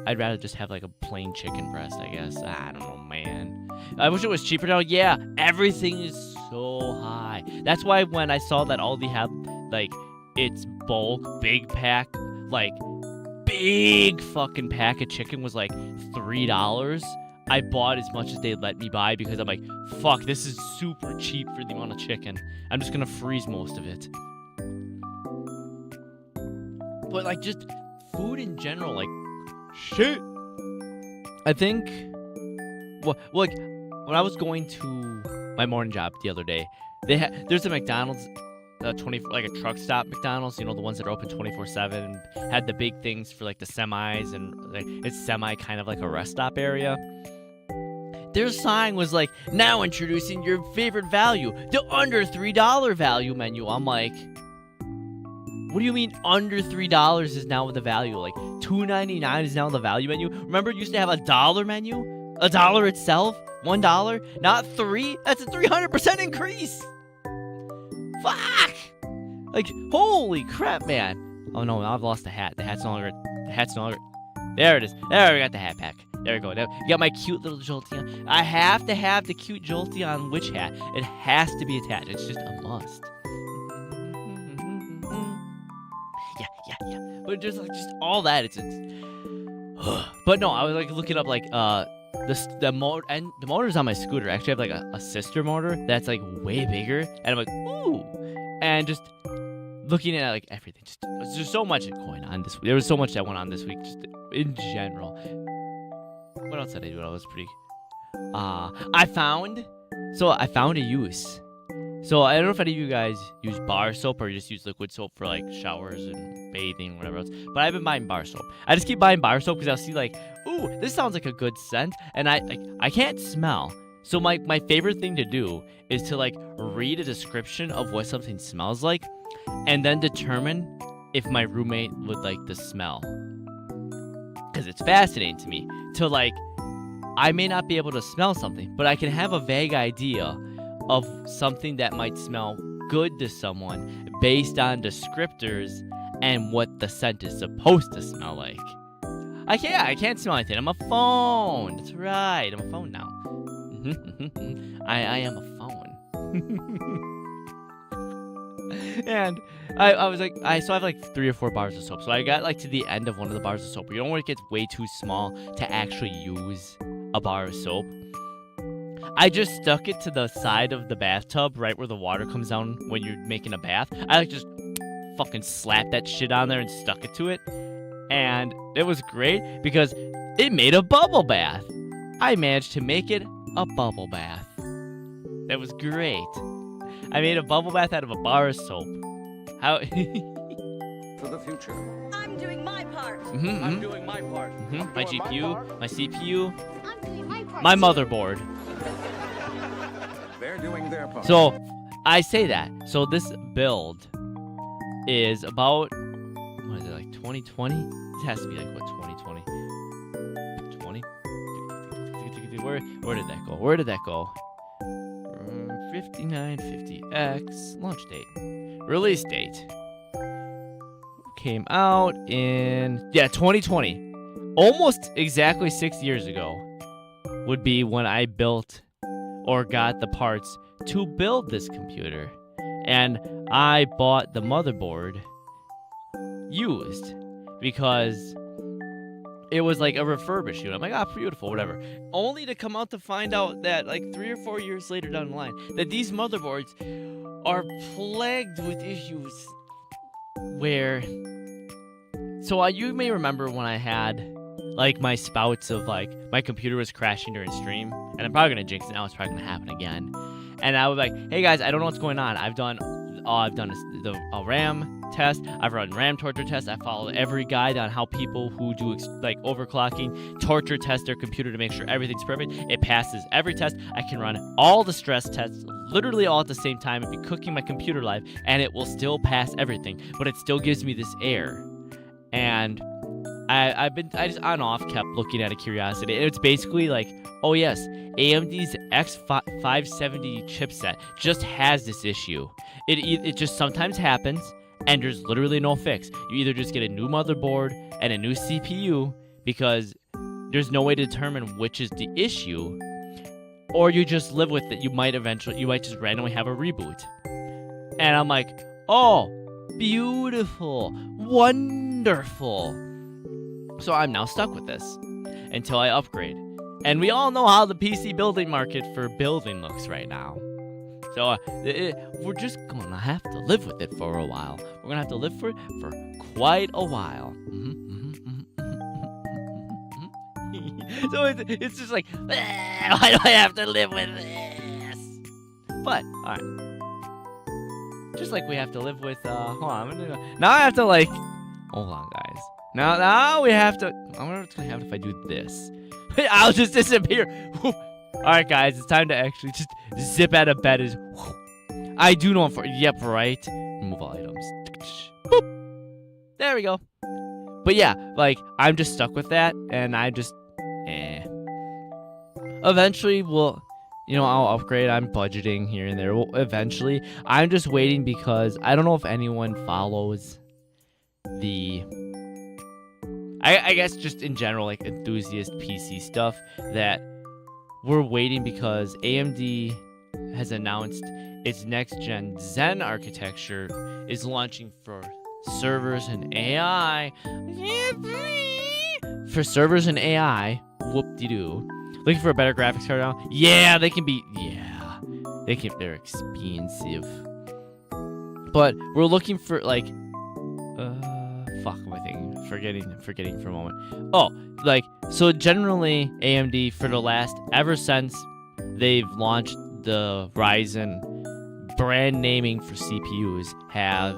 a plain chicken breast, I guess. I don't know, man. I wish it was cheaper now. Yeah, everything is so high. That's why when I saw that Aldi had like its bulk big pack, like big fucking pack of chicken was like $3. I bought as much as they let me buy because I'm like, fuck, this is super cheap for the amount of chicken. I'm just gonna freeze most of it. But like just food in general, like shit. I think like when I was going to my morning job the other day, there's a McDonald's 24 like a truck stop McDonald's, the ones that are open 24/7, had the big things for like the semis, and like it's semi kind of like a rest stop area. Their sign was like, now introducing your favorite value, the under $3 value menu. I'm like, what do you mean under $3 is now the value? Like $2.99 is now the value menu? Remember it used to have a dollar menu? $1 itself? $1? Not $3? That's a 300% increase! Fuck! Like, holy crap, man. Oh no, I've lost the hat. The hat's no longer... There it is. There, we got the hat back. There we go. Now, you got my cute little Jolteon. I have to have the cute Jolteon witch hat. It has to be attached. It's just a must. Yeah. But there's like just all that. It's but no, I was like looking up like the motors on my scooter actually have like a sister motor that's like way bigger, and I'm like, ooh, and just looking at like everything, there's just so much going on this week. There was so much that went on this week, just in general. What else did I do? I was pretty. I found a use. So I don't know if any of you guys use bar soap or you just use liquid soap for like showers and bathing or whatever else. But I've been buying bar soap. I just keep buying bar soap because I'll see like, ooh, ooh, this sounds like a good scent, and I can't smell. So my favorite thing to do is to like read a description of what something smells like, and then determine if my roommate would like the smell. Because it's fascinating to me to like, I may not be able to smell something, but I can have a vague idea of something that might smell good to someone based on descriptors and what the scent is supposed to smell like. I can't smell anything. I'm a phone. That's right. I'm a phone now. I am a phone. And I was like, I have like 3 or 4 bars of soap. So I got like to the end of one of the bars of soap. You know when it gets way too small to actually use a bar of soap? I just stuck it to the side of the bathtub, right where the water comes down when you're making a bath. I like just fucking slapped that shit on there and stuck it to it. And it was great because it made a bubble bath. I managed to make it a bubble bath. That was great. I made a bubble bath out of a bar of soap. How?
For the future.
I'm doing my part.
I'm doing my part.
My GPU, my CPU,
I'm doing my part.
my motherboard.
They're doing their part.
So, I say that. So this build is about, what is it, like 2020? It has to be like, what, 2020? 20? Where did that go? Where did that go? 5950X, launch date. Release date. Came out in, 2020. Almost exactly 6 years ago would be when I built or got the parts to build this computer. And I bought the motherboard used because it was like a refurbished unit. I'm like, beautiful, whatever. Only to come out to find out that like 3 or 4 years later down the line, that these motherboards are plagued with issues where... So you may remember when I had like my spouts of like my computer was crashing during stream, and I'm probably gonna jinx it now. It's probably gonna happen again. And I was like, hey guys, I don't know what's going on. I've done a RAM test. I've run RAM torture tests. I followed every guide on how people who do like overclocking torture test their computer to make sure everything's perfect. It passes every test. I can run all the stress tests literally all at the same time and be cooking my computer live, and it will still pass everything, but it still gives me this error. And I just on and off kept looking at a curiosity. It's basically like, oh yes, AMD's X570 chipset just has this issue. It just sometimes happens, and there's literally no fix. You either just get a new motherboard and a new CPU because there's no way to determine which is the issue, or you just live with it. You might just randomly have a reboot. And I'm like, oh, beautiful, wonderful. So I'm now stuck with this until I upgrade. And we all know how the PC building market for building looks right now. So we're just going to have to live with it for a while. We're going to have to live for it for quite a while. So it's just like, why do I have to live with this? But, alright. Just like we have to live with, hold on. Now I have to like, hold on guys. Now we have to, I wonder what's going to happen if I do this. I'll just disappear. Alright guys, it's time to actually just zip out of bed. I do know for, yep, right. Remove all items. Boop. There we go. But yeah, like, I'm just stuck with that, and I just, Eventually, I'll upgrade. I'm budgeting here and there. Well, eventually, I'm just waiting because I don't know if anyone follows the... I guess just in general, like, enthusiast PC stuff, that we're waiting because AMD has announced its next-gen Zen architecture is launching for servers and AI. For servers and AI, whoop-de-doo. Looking for a better graphics card now? Yeah, they can be, they're expensive. But we're looking for, like, fuck, am I thinking? Forgetting for a moment. Oh, like, so generally, AMD, ever since they've launched the Ryzen brand naming for CPUs, have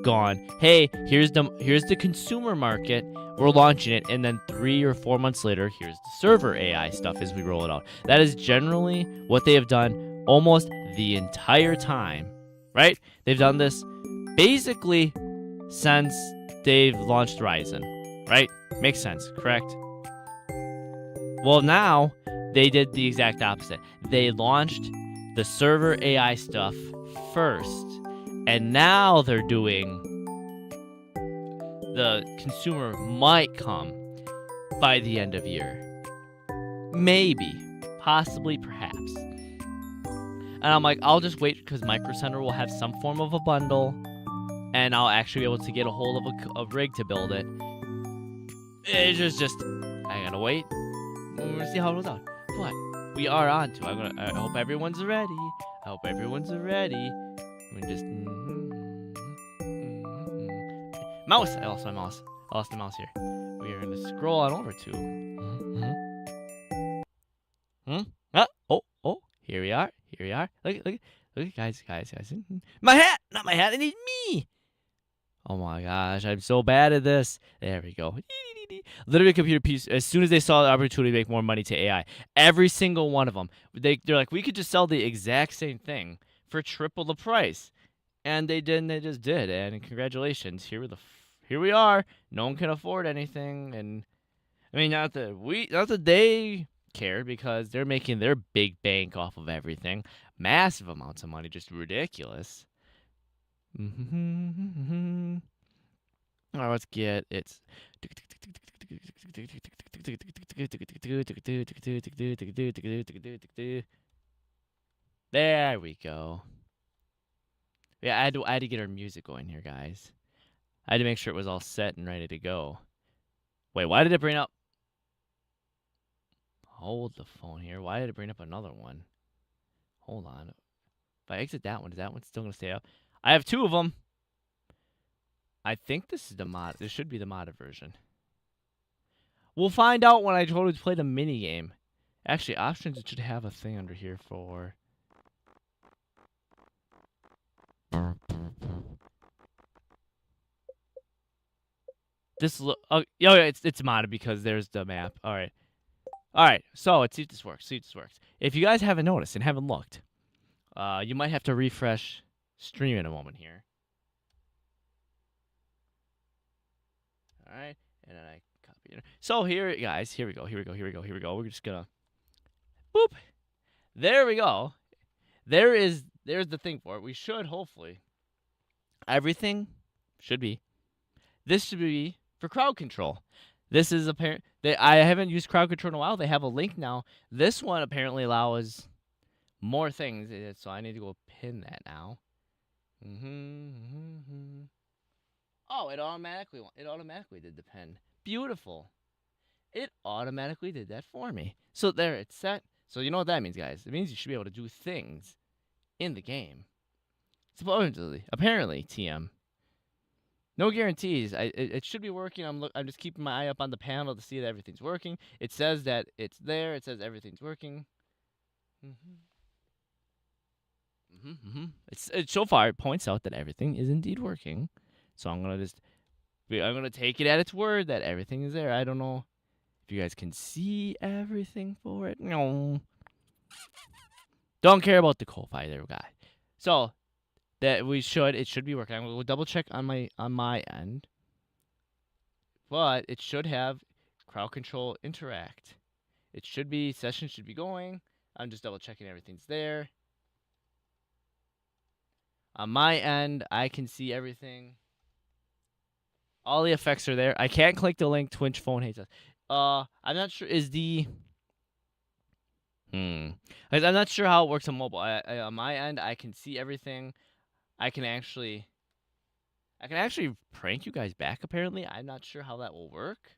gone, hey, here's the consumer market, we're launching it, and then 3 or 4 months later, here's the server AI stuff as we roll it out. That is generally what they have done almost the entire time, right? They've done this basically since they've launched Ryzen, right? Makes sense, correct? Well, now they did the exact opposite. They launched the server AI stuff first, and now they're doing the consumer might come by the end of year. Maybe, possibly, perhaps. And I'm like, I'll just wait because Micro Center will have some form of a bundle, and I'll actually be able to get a hold of a rig to build it. It's just I gotta wait. We're gonna see how it goes out. But we are on to. I hope everyone's ready. I hope everyone's ready. We just mouse. I lost my mouse. I lost the mouse here. We are gonna scroll on over to. Oh. Here we are. Look, guys. My hat, not my hat. I need me. Oh my gosh, I'm so bad at this. There we go. Literally, a computer piece. As soon as they saw the opportunity to make more money to AI, every single one of them, they're like, we could just sell the exact same thing for triple the price, and they didn't. They just did. And congratulations, here we are. No one can afford anything, and I mean, not that they cared because they're making their big bank off of everything, massive amounts of money, just ridiculous. All right, let's get it. There we go. Yeah, I had to get our music going here, guys. I had to make sure it was all set and ready to go. Wait, why did it bring up? Hold the phone here. Why did it bring up another one? Hold on. If I exit that one, is that one still gonna stay up? I have 2 of them. I think this is the mod. This should be the modded version. We'll find out when I totally play the mini game. Actually, options should have a thing under here for. This look. Oh yeah, it's modded because there's the map. All right. So let's see if this works. If you guys haven't noticed and haven't looked, you might have to refresh stream in a moment here. All right, and then I copy it. So here, guys, here we go. We're just gonna, boop. There we go. There's the thing for it. We should hopefully. Everything should be. This should be for crowd control. This is apparent. I haven't used crowd control in a while. They have a link now. This one apparently allows more things. So I need to go pin that now. Oh, it automatically did the pin. Beautiful. It automatically did that for me. So there, it's set. So you know what that means, guys? It means you should be able to do things in the game. Supposedly, apparently, TM. No guarantees. It should be working. I'm just keeping my eye up on the panel to see that everything's working. It says that it's there. It says everything's working. It so far it points out that everything is indeed working. So I'm gonna take it at its word that everything is there. I don't know if you guys can see everything for it. No. Don't care about the Ko-Fi there, guy. So that it should be working. I'm gonna go double check on my end. But it should have crowd control interact. It should be session should be going. I'm just double checking everything's there. On my end, I can see everything. All the effects are there. I can't click the link. Twitch phone hates us. I'm not sure. Is the I'm not sure how it works on mobile. On my end, I can see everything. I can actually prank you guys back. Apparently, I'm not sure how that will work.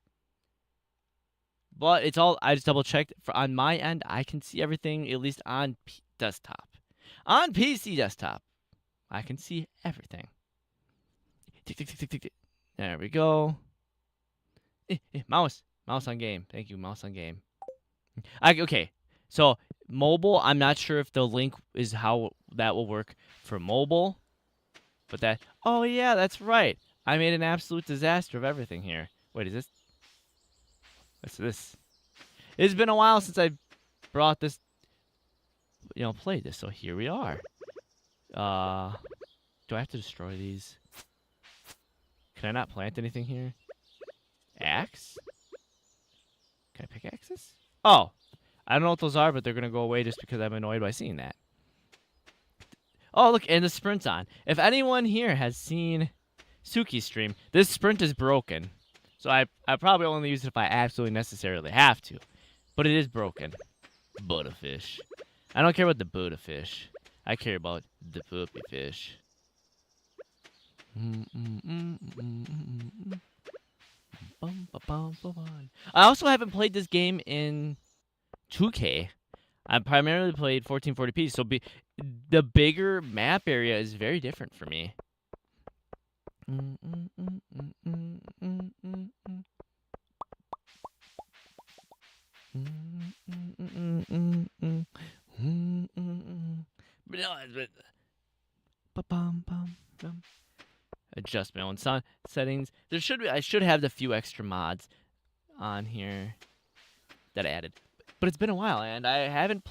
But it's all. I just double checked. On my end, I can see everything. At least on desktop. On PC desktop, I can see everything. Tick, tick, tick, tick, tick, tick. There we go. Mouse on game. Thank you, mouse on game. Okay, so mobile. I'm not sure if the link is how that will work for mobile. But that. Oh yeah, that's right. I made an absolute disaster of everything here. Wait, is this? What's this? It's been a while since I brought this. Played this. So here we are. Do I have to destroy these? Can I not plant anything here? Axe? Can I pick axes? Oh, I don't know what those are, but they're gonna go away just because I'm annoyed by seeing that. Oh, look, and the sprint's on. If anyone here has seen Suki's stream, this sprint is broken. So I probably only use it if I absolutely necessarily have to. But it is broken. Butterfish. I don't care about the Butterfish. I care about the poopy fish. I also haven't played this game in 2K. I primarily played 1440p, so the bigger map area is very different for me. Adjust my own sound settings. I should have the few extra mods on here that I added. But it's been a while, and I haven't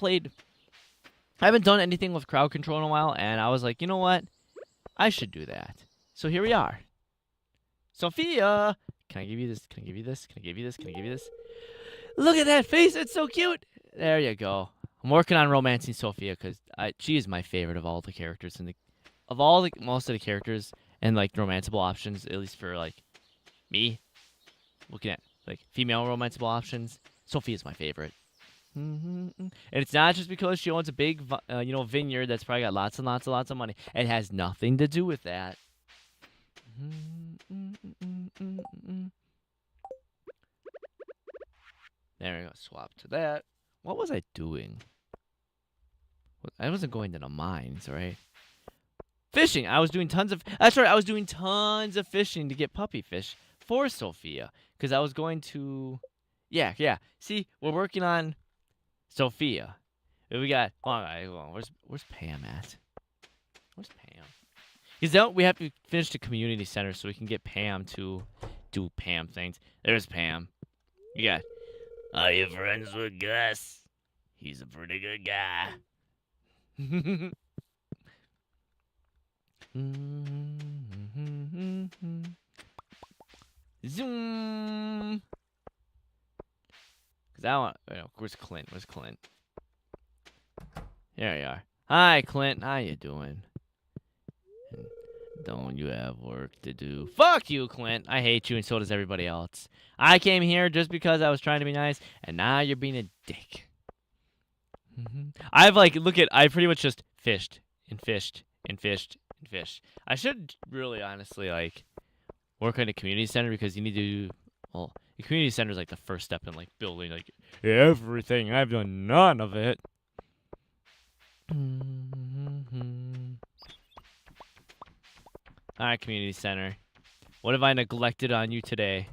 done anything with crowd control in a while, and I was like, you know what? I should do that. So here we are. Sophia! Can I give you this? Can I give you this? Can I give you this? Can I give you this? Look at that face! It's so cute! There you go. I'm working on romancing Sophia, because she is my favorite of all the characters. Most of the characters and, like, romanceable options, at least for, like, me. Looking at, like, female romanceable options, Sophia's my favorite. And it's not just because she owns a big, vineyard that's probably got lots and lots and lots of money. It has nothing to do with that. There we go. Swap to that. What was I doing? I wasn't going to the mines, right? Fishing. That's right. I was doing tons of fishing to get puppy fish for Sophia. Because I was going to... Yeah. See, we're working on Sophia. We got... Hold on. Where's Pam at? Where's Pam? Because we have to finish the community center so we can get Pam to do Pam things. There's Pam. You got... Are you friends with Gus? He's a pretty good guy. Zoom. Cause I want. Where's Clint? There you are. Hi, Clint. How you doing? Don't you have work to do? Fuck you, Clint. I hate you, and so does everybody else. I came here just because I was trying to be nice, and now you're being a dick. I've pretty much just fished and fished and fished and fished. I should really, honestly, work on a community center because you need to. Well, the community center is the first step in building everything. I've done none of it. Alright, community center. What have I neglected on you today?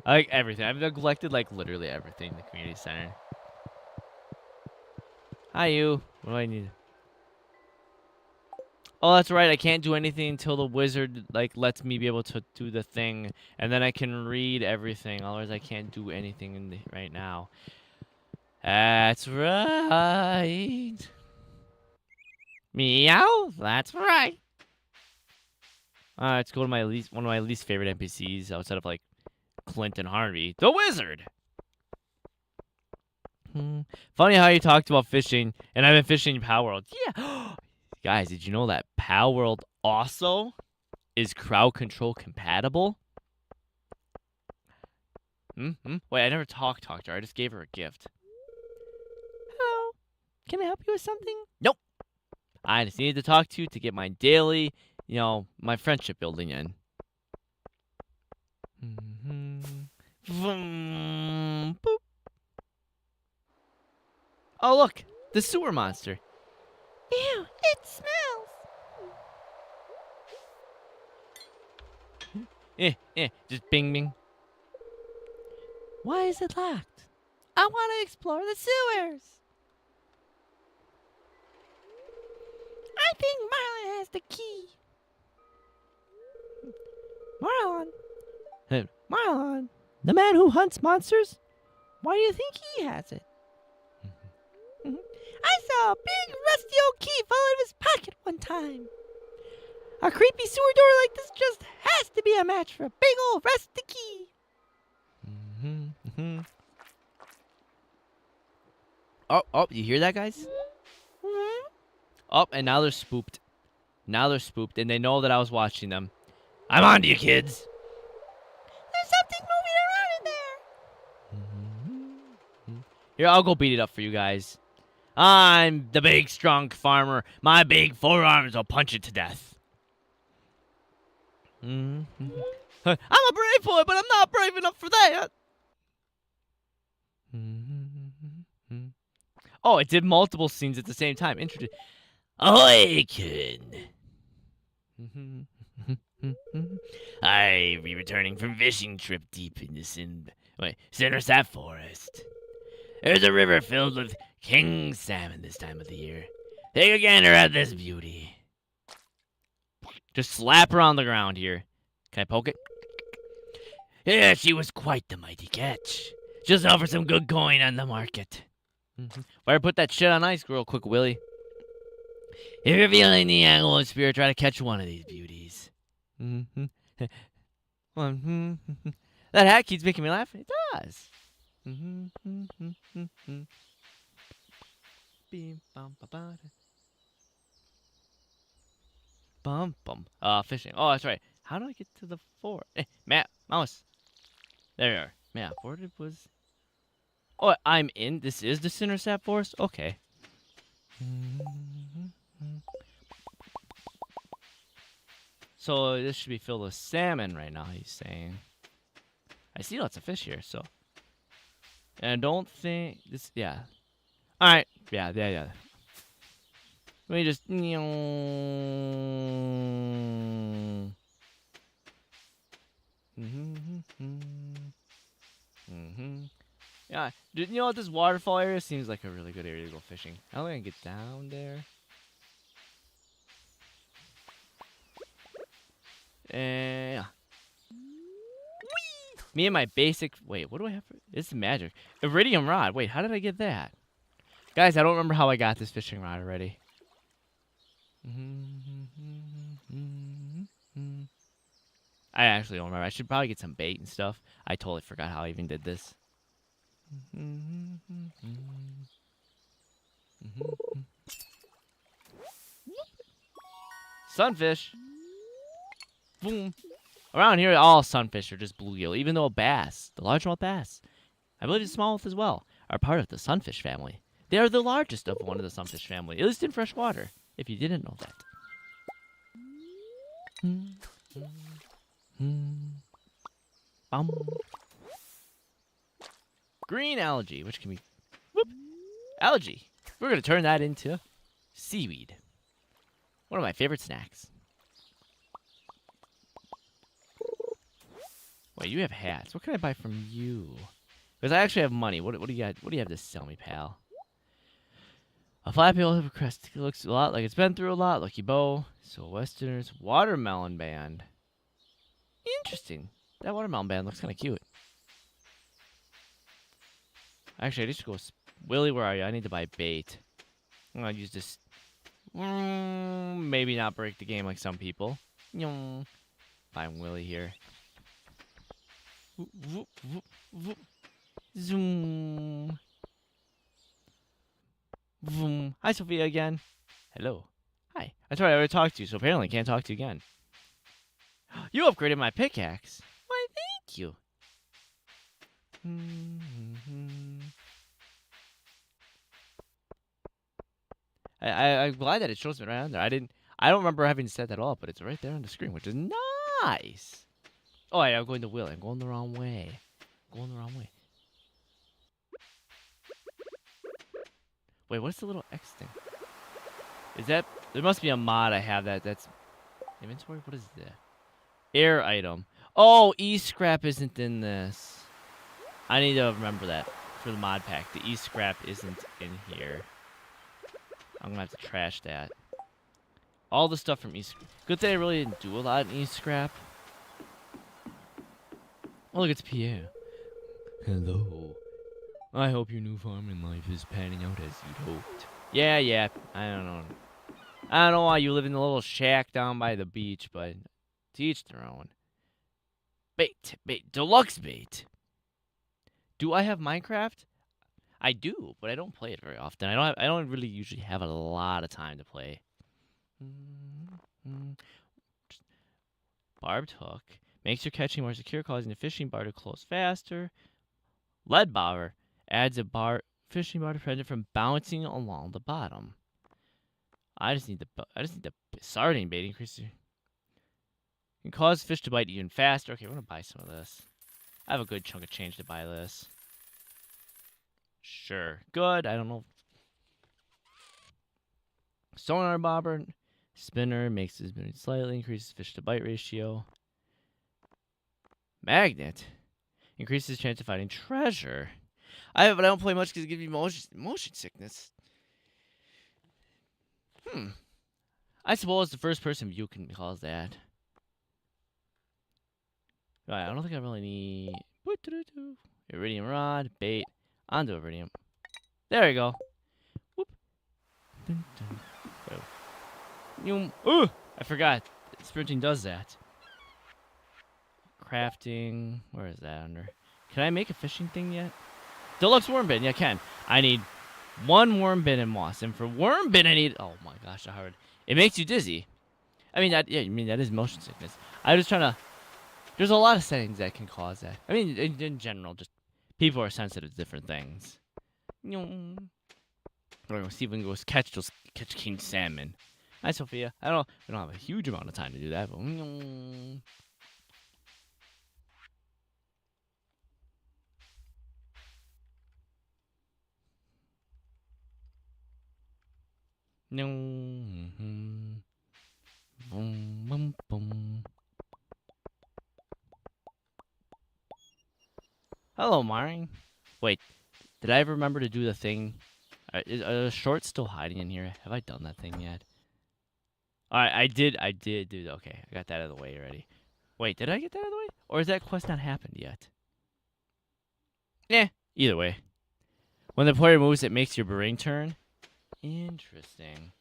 I like everything. I've neglected literally everything in the community center. Hi, you. What do I need? Oh, that's right. I can't do anything until the wizard lets me be able to do the thing, and then I can read everything. Otherwise, I can't do anything right now. That's right. Meow. That's right. Let's go to one of my least favorite NPCs outside of Clint and Harvey, the wizard. Funny how you talked about fishing, and I've been fishing in Power World. Yeah. Guys, did you know that Power World also is crowd control compatible? Wait, I never talked to her. I just gave her a gift. Hello. Can I help you with something? Nope. I just needed to talk to you to get my daily, my friendship building in. Boop. Oh, look. The sewer monster. Ew, it smells. Just bing bing. Why is it locked? I want to explore the sewers. I think Marlon has the key. Marlon. Hey, Marlon, the man who hunts monsters? Why do you think he has it? I saw a big rusty old key fall out of his pocket one time. A creepy sewer door like this just has to be a match for a big old rusty key. Oh, you hear that, guys? Oh, and now they're spooked. Now they're spooked, and they know that I was watching them. I'm on to you, kids. There's something moving around in there. Here, I'll go beat it up for you guys. I'm the big, strong farmer. My big forearms will punch it to death. I'm a brave boy, but I'm not brave enough for that. Oh, it did multiple scenes at the same time. Interesting. Ahoy, kid. I be returning from fishing trip deep in the center sap forest. There's a river filled with king salmon this time of the year. Take a gander at this beauty. Just slap her on the ground here. Can I poke it? Yeah, she was quite the mighty catch. Just offer some good coin on the market. Better put that shit on ice real quick, Willie. If you're feeling the animal spirit, try to catch one of these beauties. That hat keeps making me laugh. It does. Fishing. Oh, that's right. How do I get to the fort? Hey, Matt, mouse. There you are. Yeah, fort was. Oh, I'm in. This is the center sap forest. Okay. So this should be filled with salmon right now. He's saying. I see lots of fish here, so. And I don't think this. Yeah. All right. Yeah. Let me just. Yeah. You know what? This waterfall area seems like a really good area to go fishing. How do I get down there? Yeah. Me and my basic. Wait, what do I have? It's magic. Iridium rod. Wait, how did I get that? Guys, I don't remember how I got this fishing rod already. I actually don't remember. I should probably get some bait and stuff. I totally forgot how I even did this. Sunfish. Boom. Around here, all sunfish are just bluegill, even though bass, the largemouth bass, I believe the smallmouth as well, are part of the sunfish family. They are the largest of one of the sunfish family, at least in fresh water, if you didn't know that. Green algae, which can be algae. We're going to turn that into seaweed. One of my favorite snacks. Wait, you have hats. What can I buy from you? Because I actually have money. What do you got? What do you have to sell me, pal? A flappy old hippo crest. It looks a lot like it's been through a lot. Lucky bow. So Westerners. Watermelon band. Interesting. That watermelon band looks kind of cute. Actually, I need to go. Willie, where are you? I need to buy bait. I'm going to use this. Maybe not break the game like some people. Find Willie here. Zoom. Boom. Hi, Sophia again. Hello. Hi. That's right, I already talked to you, so apparently I can't talk to you again. You upgraded my pickaxe. Why, thank you. I'm glad that it shows me right on there. I don't remember having set that all up, but it's right there on the screen, which is nice. Oh, yeah, I'm going to Willie. I'm going the wrong way. Wait, what's the little X thing? Is that... There must be a mod I have that. That's... Inventory? What is that? Air item. Oh, E-scrap isn't in this. I need to remember that for the mod pack. The E-scrap isn't in here. I'm going to have to trash that. All the stuff from East. Good thing I really didn't do a lot in East Scrap. Oh, look, it's Pierre. Hello. I hope your new farming life is panning out as you'd hoped. Yeah. I don't know. I don't know why you live in a little shack down by the beach, but to each their own. Bait. Deluxe bait. Do I have Minecraft? I do, but I don't play it very often. I don't really usually have a lot of time to play. Barbed hook makes your catching more secure, causing the fishing bar to close faster. Lead bobber adds a fishing bar to prevent it from bouncing along the bottom. I just need the sardine bait increase. Can cause fish to bite even faster. Okay, we're gonna buy some of this. I have a good chunk of change to buy this. Sure, good. I don't know. Sonar bobber spinner makes this slightly increases fish to bite ratio. Magnet increases chance of finding treasure. But I don't play much because it gives me motion sickness. I suppose the first person view can cause that. Right, I don't think I really need iridium rod, bait, onto iridium. There we go. Whoop. I forgot. Sprinting does that. Crafting. Where is that under? Can I make a fishing thing yet? Deluxe worm bin. Yeah, I can. I need 1 worm bin and moss. And for worm bin, I need. Oh my gosh, how hard. It makes you dizzy. I mean, that is motion sickness. I was trying to. There's a lot of settings that can cause that. I mean, in general, just people are sensitive to different things. We're gonna see if we can go catch king salmon. Hi, Sophia. We don't have a huge amount of time to do that, but boom, boom. Hello, Mari. Wait, did I ever remember to do the thing? Are the shorts still hiding in here? Have I done that thing yet? Alright, I did do that. Okay, I got that out of the way already. Wait, did I get that out of the way? Or has that quest not happened yet? Either way. When the player moves, it makes your brain turn. Interesting.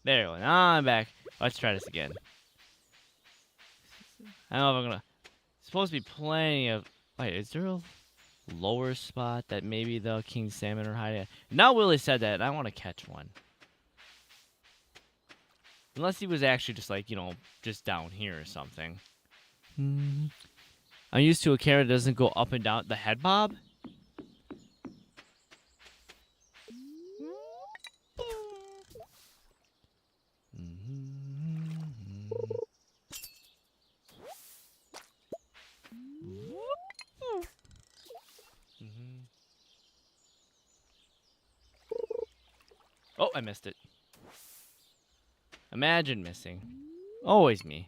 There we go. Now I'm back. Let's try this again. I don't know if I'm gonna. It's supposed to be plenty of. Wait, is there a lower spot that maybe the king salmon are hiding at? Now Willie said that, and I want to catch one. Unless he was actually just like, just down here or something. I'm used to a camera that doesn't go up and down the head bob. Oh, I missed it. Imagine missing. Always me.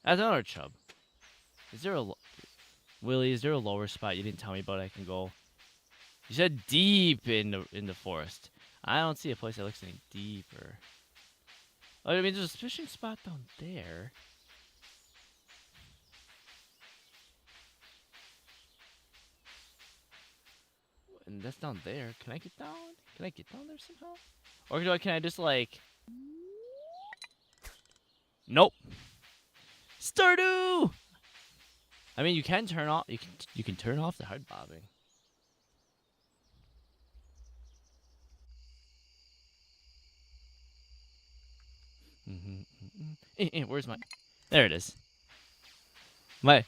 That's another chub. Willie, is there a lower spot you didn't tell me about I can go? You said deep in the forest. I don't see a place that looks any deeper. Oh, I mean, there's a fishing spot down there. And that's down there. Can I get down? Can I get down there somehow? Or can I just like... Nope. Stardew! I mean, you can turn off... You can turn off the hard bobbing. Where's my... There it is. My...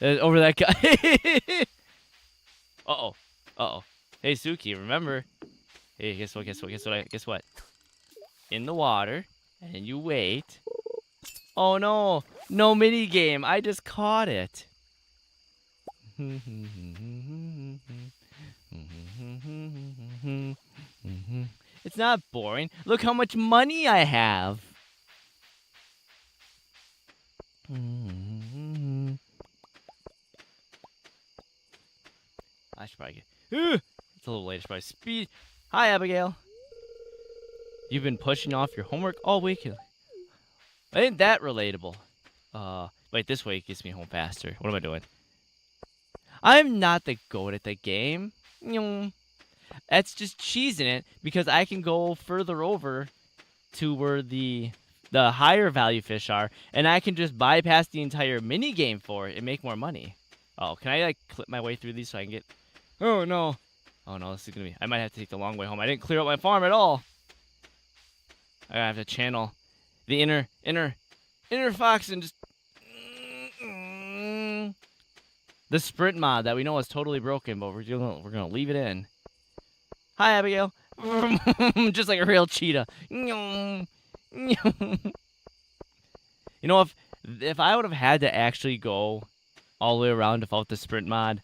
over that guy. Uh-oh. Uh-oh. Hey, Suki, remember? Hey, guess what? In the water, and you wait. Oh, no. No mini game. I just caught it. It's not boring. Look how much money I have. I should probably get... It's a little late. I should probably speed. Hi, Abigail. You've been pushing off your homework all week. Ain't that relatable? Wait, this way gets me home faster. What am I doing? I'm not the goat at the game. That's just cheesing it because I can go further over to where the higher value fish are, and I can just bypass the entire mini game for it and make more money. Oh, can I like clip my way through these so I can get? Oh no, this is gonna be. I might have to take the long way home. I didn't clear up my farm at all. I have to channel the inner fox and just the sprint mod that we know is totally broken, but we're gonna leave it in. Hi, Abigail. Just like a real cheetah. You know, if I would have had to actually go all the way around without the sprint mod,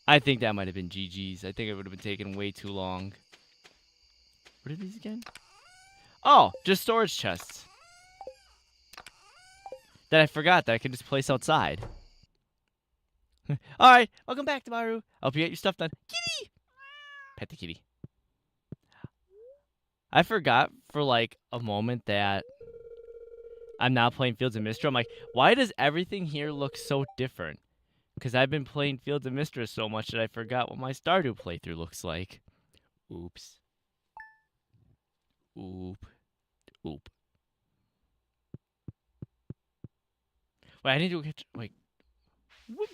I think that might have been GG's. I think it would have been taking way too long. What are these again? Oh, just storage chests. That I forgot that I can just place outside. Alright, welcome back to Maru. I hope you get your stuff done. Kitty! Pet the kitty. I forgot for like a moment that I'm now playing Fields of Mistral. I'm like, why does everything here look so different? Because I've been playing Fields of Mistral so much that I forgot what my Stardew playthrough looks like. Oops. Oop. Wait, I need to get... Wait. Whoop.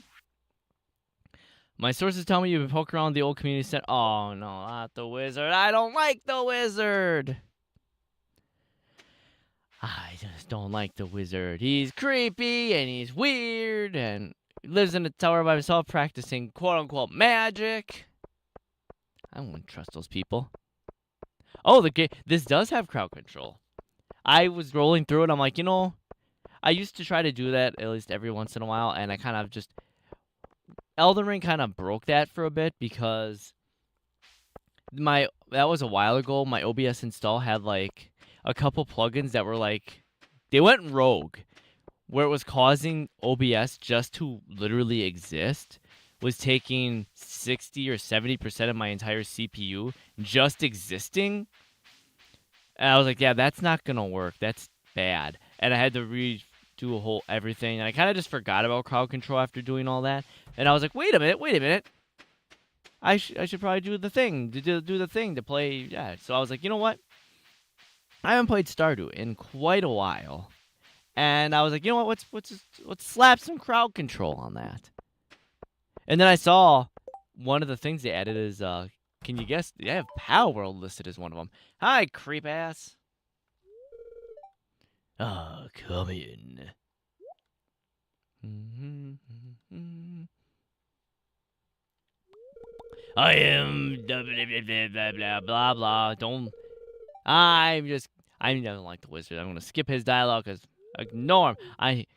My sources tell me you've been poking around the old community center. Oh, no, not the wizard. I don't like the wizard. I just don't like the wizard. He's creepy, and he's weird, and he lives in a tower by himself practicing quote-unquote magic. I wouldn't trust those people. Oh, the game. This does have crowd control. I was rolling through it. I'm like, you know, I used to try to do that at least every once in a while, and I kind of just... Elden Ring kind of broke that for a bit because that was a while ago. My OBS install had like a couple plugins that were like, they went rogue, where it was causing OBS just to literally exist, was taking 60 or 70% of my entire CPU just existing. And I was like, yeah, that's not gonna work. That's bad. And I had to redo a whole everything. And I kind of just forgot about crowd control after doing all that. And I was like, wait a minute. I should probably do the thing, do the thing to play. Yeah. So I was like, you know what? I haven't played Stardew in quite a while. And I was like, you know what? Let's slap some crowd control on that. And then I saw one of the things they added is, can you guess? They have Power World listed as one of them. Hi, creep ass. Ah, come in. I am blah blah blah blah blah. I don't like the wizard. I'm gonna skip his dialogue because ignore him.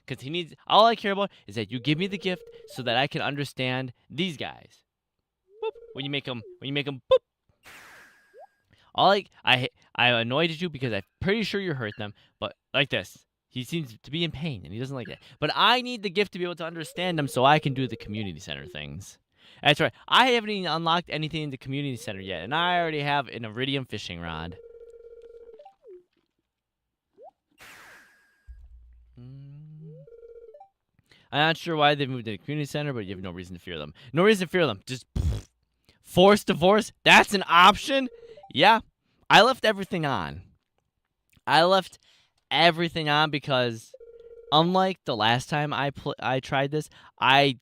Because he needs. All I care about is that you give me the gift so that I can understand these guys. Boop. When you make them boop. I annoyed at you because I'm pretty sure you hurt them, but like this. He seems to be in pain, and he doesn't like that. But I need the gift to be able to understand them so I can do the community center things. That's right. I haven't even unlocked anything in the community center yet, and I already have an iridium fishing rod. I'm not sure why they moved to the community center, but you have no reason to fear them. No reason to fear them. Just forced divorce. That's an option? Yeah. I left everything on. Because unlike the last time I tried this, I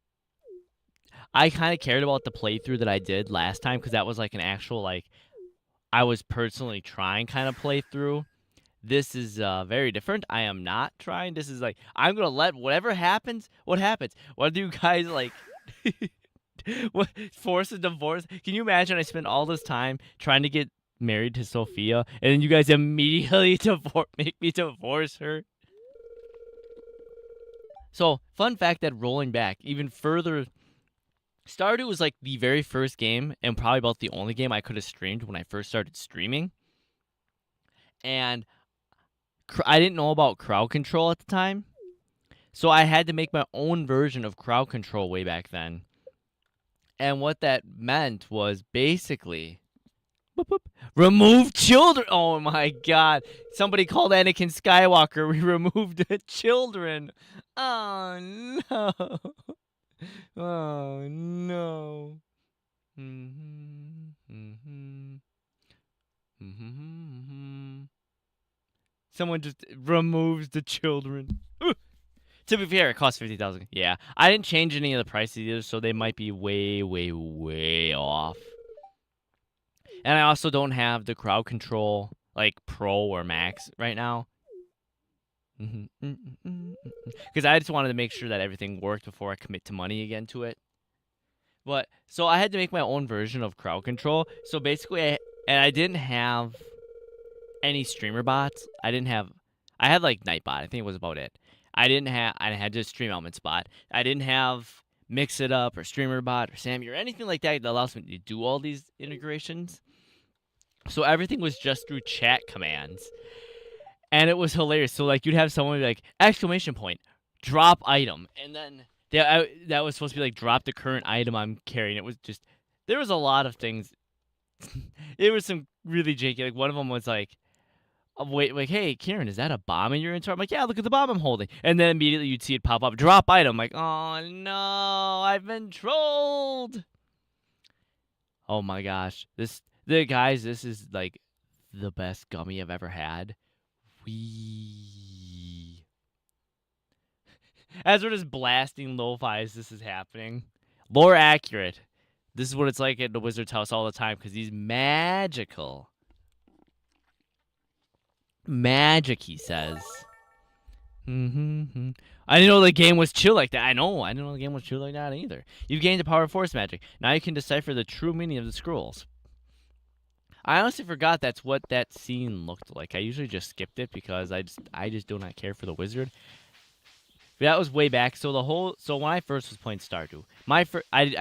kind of cared about the playthrough that I did last time because that was like an actual like I was personally trying kind of playthrough. This is very different. I am not trying. This is like I'm gonna let whatever happens. What happens? What do you guys like? What force a divorce? Can you imagine? I spent all this time trying to get married to Sophia, and then you guys immediately make me divorce her. So, fun fact that rolling back even further Stardew was like the very first game and probably about the only game I could have streamed when I first started streaming. And I didn't know about crowd control at the time. So I had to make my own version of crowd control way back then. And what that meant was basically boop, boop, remove children. Oh my god. Somebody called Anakin Skywalker. We removed the children. Oh no. Oh no. Someone just removes the children. To be fair, it costs 50,000. Yeah, I didn't change any of the prices either, so they might be way, way, way off. And I also don't have the crowd control like Pro or Max right now. Because I just wanted to make sure that everything worked before I commit to money again to it. But so I had to make my own version of crowd control. So basically, I didn't have any streamer bots. I had like Nightbot. I think it was about it. I had just Stream Element Spot. I didn't have Mix It Up or Streamer Bot or Sammy or anything like that allows me to do all these integrations. So everything was just through chat commands. And it was hilarious. So like you'd have someone be like, exclamation point, drop item. And then that was supposed to be like, drop the current item I'm carrying. It was just, there was a lot of things. It was some really janky. Like one of them was like, wait, like, hey, Kieran, is that a bomb in your inventory? I'm like, yeah, look at the bomb I'm holding. And then immediately you'd see it pop up, drop item. I'm like, oh no, I've been trolled. Oh my gosh. This is like the best gummy I've ever had. As we're just blasting lo-fi as this is happening. Lore accurate. This is what it's like at the wizard's house all the time because he's magical. Magic, he says. I didn't know the game was chill like that. I didn't know the game was chill like that either. You've gained the power of force magic. Now you can decipher the true meaning of the scrolls. I honestly forgot that's what that scene looked like. I usually just skipped it because I just do not care for the wizard. But that was way back. So when I first was playing Stardew, I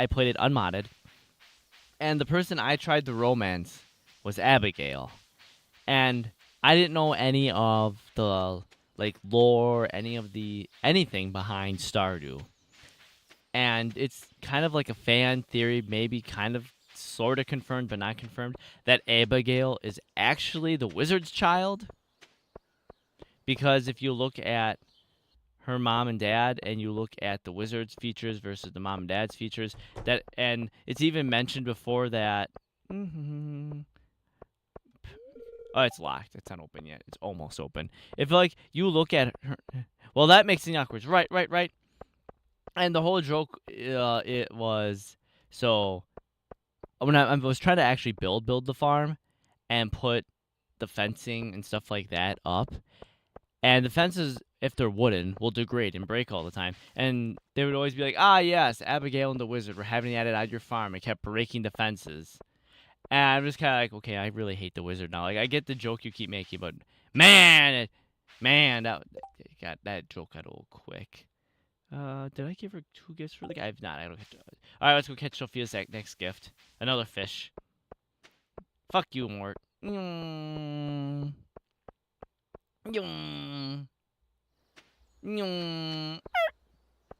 played it unmodded, and the person I tried to romance was Abigail, and I didn't know any of the like lore, anything behind Stardew. And it's kind of like a fan theory, maybe kind of sort of confirmed but not confirmed, that Abigail is actually the wizard's child. Because if you look at her mom and dad and you look at the wizard's features versus the mom and dad's features, and it's even mentioned before that oh, it's locked. It's not open yet. It's almost open. If, like, you look at her... Well, that makes it awkward. Right. And the whole joke, it was... So, when I was trying to actually build the farm and put the fencing and stuff like that up, and the fences, if they're wooden, will degrade and break all the time. And they would always be like, yes, Abigail and the wizard were having that at your farm. It kept breaking the fences. And I'm just kind of like, okay, I really hate the wizard now. Like, I get the joke you keep making, but man, that joke got old quick. Did I give her 2 gifts for the guy? I've not. I don't get to... All right, let's go catch Sophia's next gift. Another fish. Fuck you, Mort.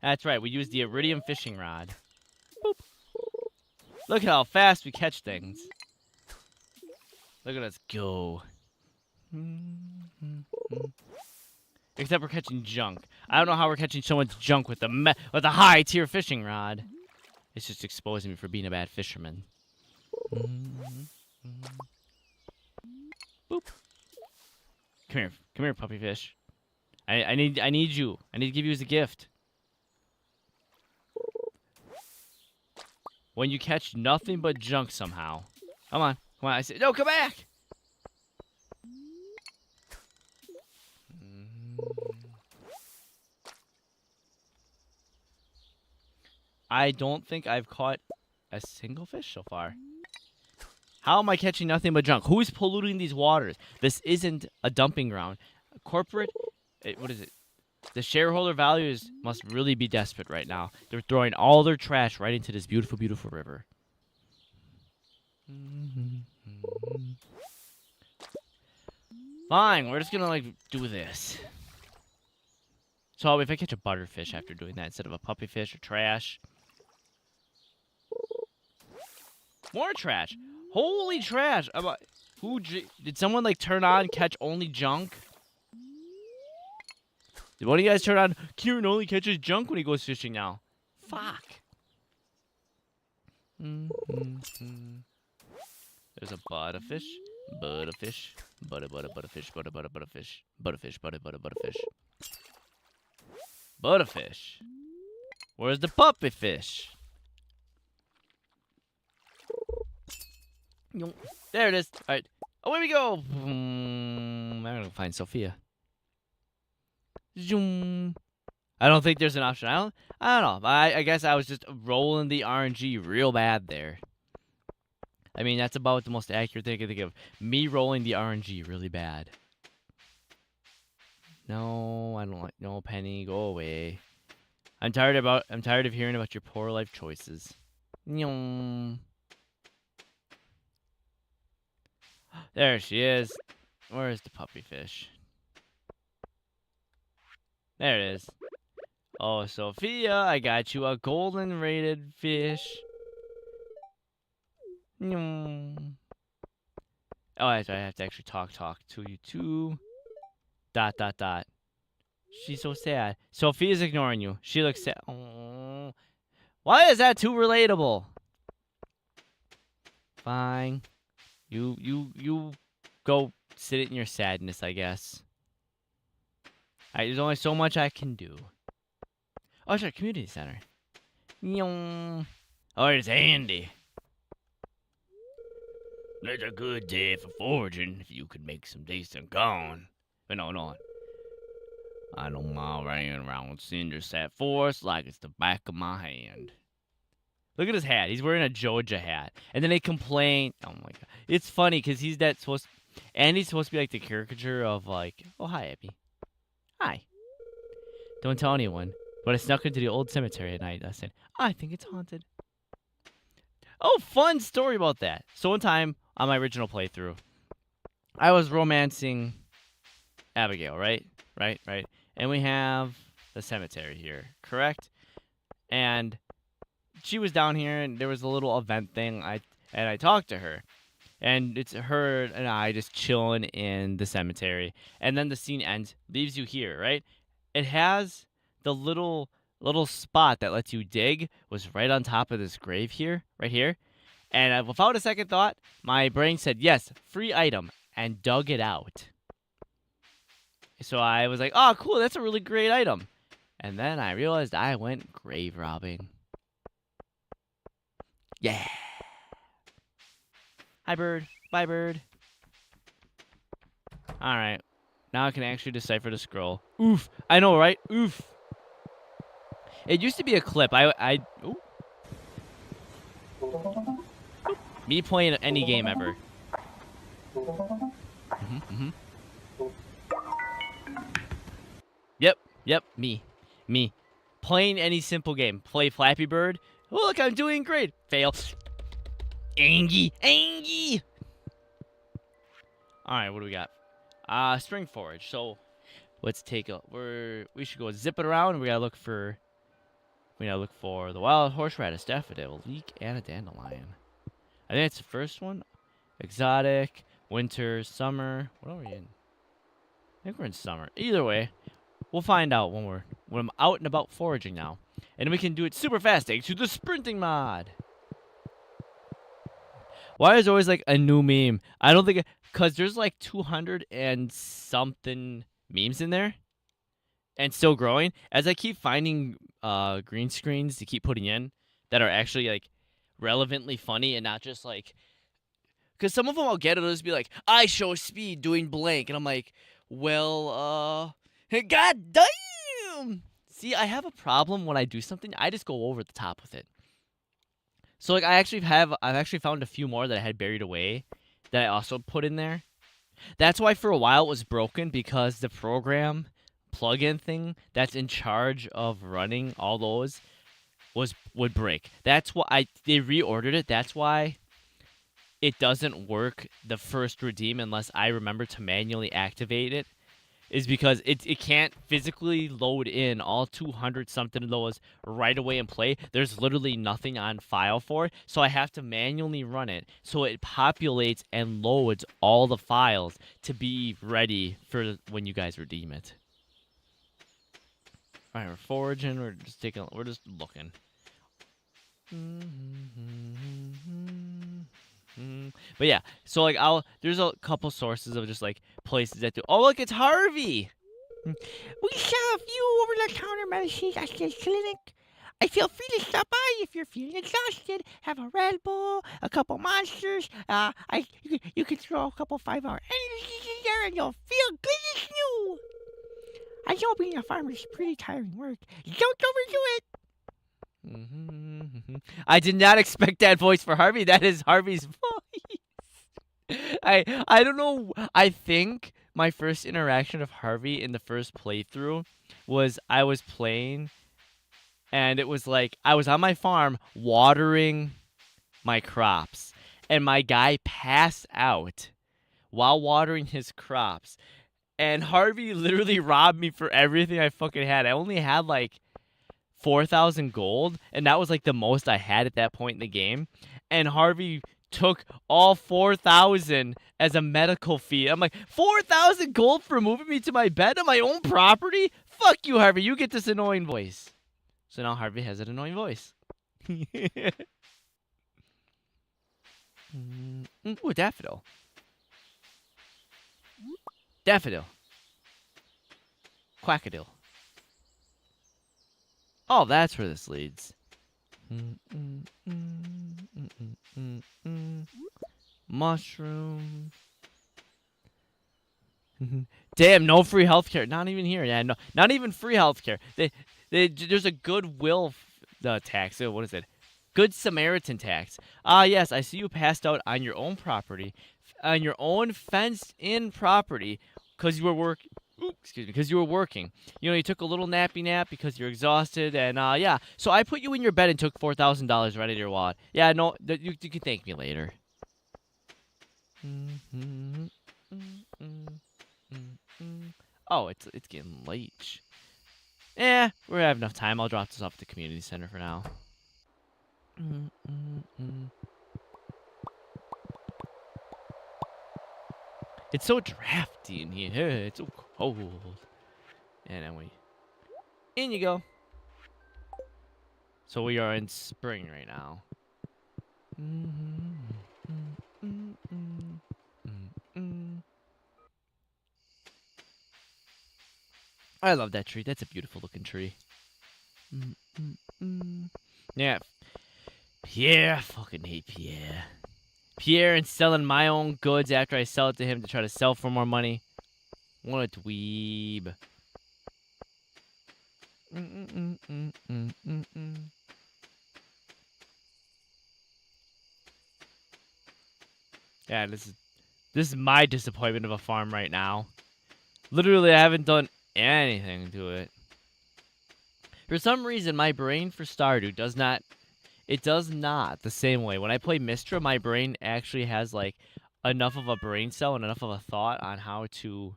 That's right. We use the iridium fishing rod. Boop. Look at how fast we catch things. Look at us go. Except we're catching junk. I don't know how we're catching so much junk with the high tier fishing rod. It's just exposing me for being a bad fisherman. Boop. Come here, puppy fish. I need you. I need to give you as a gift. When you catch nothing but junk somehow. Come on. I said, no, come back! I don't think I've caught a single fish so far. How am I catching nothing but junk? Who's polluting these waters? This isn't a dumping ground. Corporate... what is it? The shareholder values must really be desperate right now. They're throwing all their trash right into this beautiful, beautiful river. Fine, we're just gonna like do this. So if I catch a butterfish after doing that instead of a puppyfish or trash. More trash. Holy trash. Did someone like turn on catch only junk? Did one of you guys turn on Kieran only catches junk when he goes fishing now? Fuck. There's a butterfish. Butterfish. Butterfish. Butterfish. Butterfish. Butterfish. Butterfish. Where's the puppy fish? There it is. All right. Away we go. I'm gonna find Sophia. Zoom. I don't think there's an option. I don't know. I guess I was just rolling the RNG real bad there. I mean, that's about the most accurate thing I can think of. Me rolling the RNG really bad. No, I don't like. No, Penny, go away. I'm tired of hearing about your poor life choices. Nyong. There she is. Where's the puppy fish? There it is. Oh, Sophia, I got you a golden rated fish. Nyong. Oh, that's right. I have to actually talk to you too. ... She's so sad. Sophia's ignoring you. She looks sad. Oh. Why is that too relatable? Fine. You go sit in your sadness, I guess. There's only so much I can do. Oh, it's our community center. Oh, it's Andy. It's a good day for foraging if you could make some decent corn. But no. I don't mind running around with Cinder Sat Forest like it's the back of my hand. Look at his hat. He's wearing a Georgia hat. And then they complain. Oh my god. It's funny because he's supposed to be like the caricature of like, oh, hi, Abby. Hi. Don't tell anyone. But I snuck into the old cemetery at night. I said, I think it's haunted. Oh, fun story about that. So one time on my original playthrough, I was romancing Abigail, right? Right. And we have the cemetery here, correct? And she was down here, and there was a little event thing. I talked to her, and it's her and I just chilling in the cemetery. And then the scene ends, leaves you here, right? It has the little spot that lets you dig was right on top of this grave here, right here. And without a second thought, my brain said, yes, free item, and dug it out. So I was like, oh, cool, that's a really great item. And then I realized I went grave robbing. Yeah. Hi, bird. Bye, bird. All right. Now I can actually decipher the scroll. Oof. I know, right? Oof. It used to be a clip. Ooh. Me playing any game ever. Yep. Me. Playing any simple game. Play Flappy Bird. Oh, look, I'm doing great. Fail. Angie. All right, what do we got? Spring forage. So let's take we should go zip it around. We gotta look for the wild horseradish, daffodil, leek, and a dandelion. I think it's the first one. Exotic, winter, summer. What are we in? I think we're in summer. Either way, we'll find out when I'm out and about foraging now. And we can do it super fast thanks to the sprinting mod. Why is there always like a new meme? I don't think because there's like 200 and something memes in there. And still growing. As I keep finding green screens to keep putting in that are actually like relevantly funny and not just like, because some of them I'll get, it'll just be like, I show speed doing blank, and I'm like, well, god damn. See, I have a problem when I do something, I just go over the top with it. So like I've actually found a few more that I had buried away that I also put in there. That's why for a while it was broken, because the program plug-in thing that's in charge of running all those would break. That's why they reordered it. That's why it doesn't work the first redeem unless I remember to manually activate it. Is because it can't physically load in all 200 something of those right away and play. There's literally nothing on file for it, so I have to manually run it so it populates and loads all the files to be ready for when you guys redeem it. All right, we're foraging. We're just looking. But yeah, so like there's a couple sources of just like places that do. Oh look, it's Harvey. We sell a few over-the-counter medicines at the clinic. I feel free to stop by if you're feeling exhausted. Have a Red Bull, a couple monsters. You can throw a couple 5-hour energies in there, and you'll feel good as new. I know being a farmer is pretty tiring work. Don't overdo it. I did not expect that voice for Harvey. That is Harvey's voice. I don't know. I think my first interaction of Harvey in the first playthrough was I was playing, and it was like I was on my farm watering my crops, and my guy passed out while watering his crops, and Harvey literally robbed me for everything I fucking had. I only had like 4,000 gold, and that was like the most I had at that point in the game, and Harvey took all 4,000 as a medical fee. I'm like, 4,000 gold for moving me to my bed on my own property? Fuck you, Harvey. You get this annoying voice. So now Harvey has an annoying voice. Ooh, daffodil. Daffodil. Quackadil. Oh, that's where this leads. Mushroom. Damn, no free healthcare. Not even here. Yeah, no, not even free healthcare. There's a goodwill tax. What is it? Good Samaritan tax. Yes, I see you passed out on your own property, on your own fenced-in property, because you were because you were working. You know, you took a little nappy nap because you're exhausted, and yeah. So I put you in your bed and took $4,000 right out of your wallet. Yeah, no, you can thank me later. Oh, it's getting late. We have enough time. I'll drop this off at the community center for now. It's so drafty in here. It's so cold. And then in you go. So we are in spring right now. I love that tree. That's a beautiful looking tree. Yeah. Pierre, I fucking hate Pierre. Pierre and selling my own goods after I sell it to him to try to sell for more money. What a dweeb. Yeah, this is my disappointment of a farm right now. Literally, I haven't done anything to it. For some reason, my brain for Stardew does not the same way. When I play Mistra, my brain actually has like enough of a brain cell and enough of a thought on how to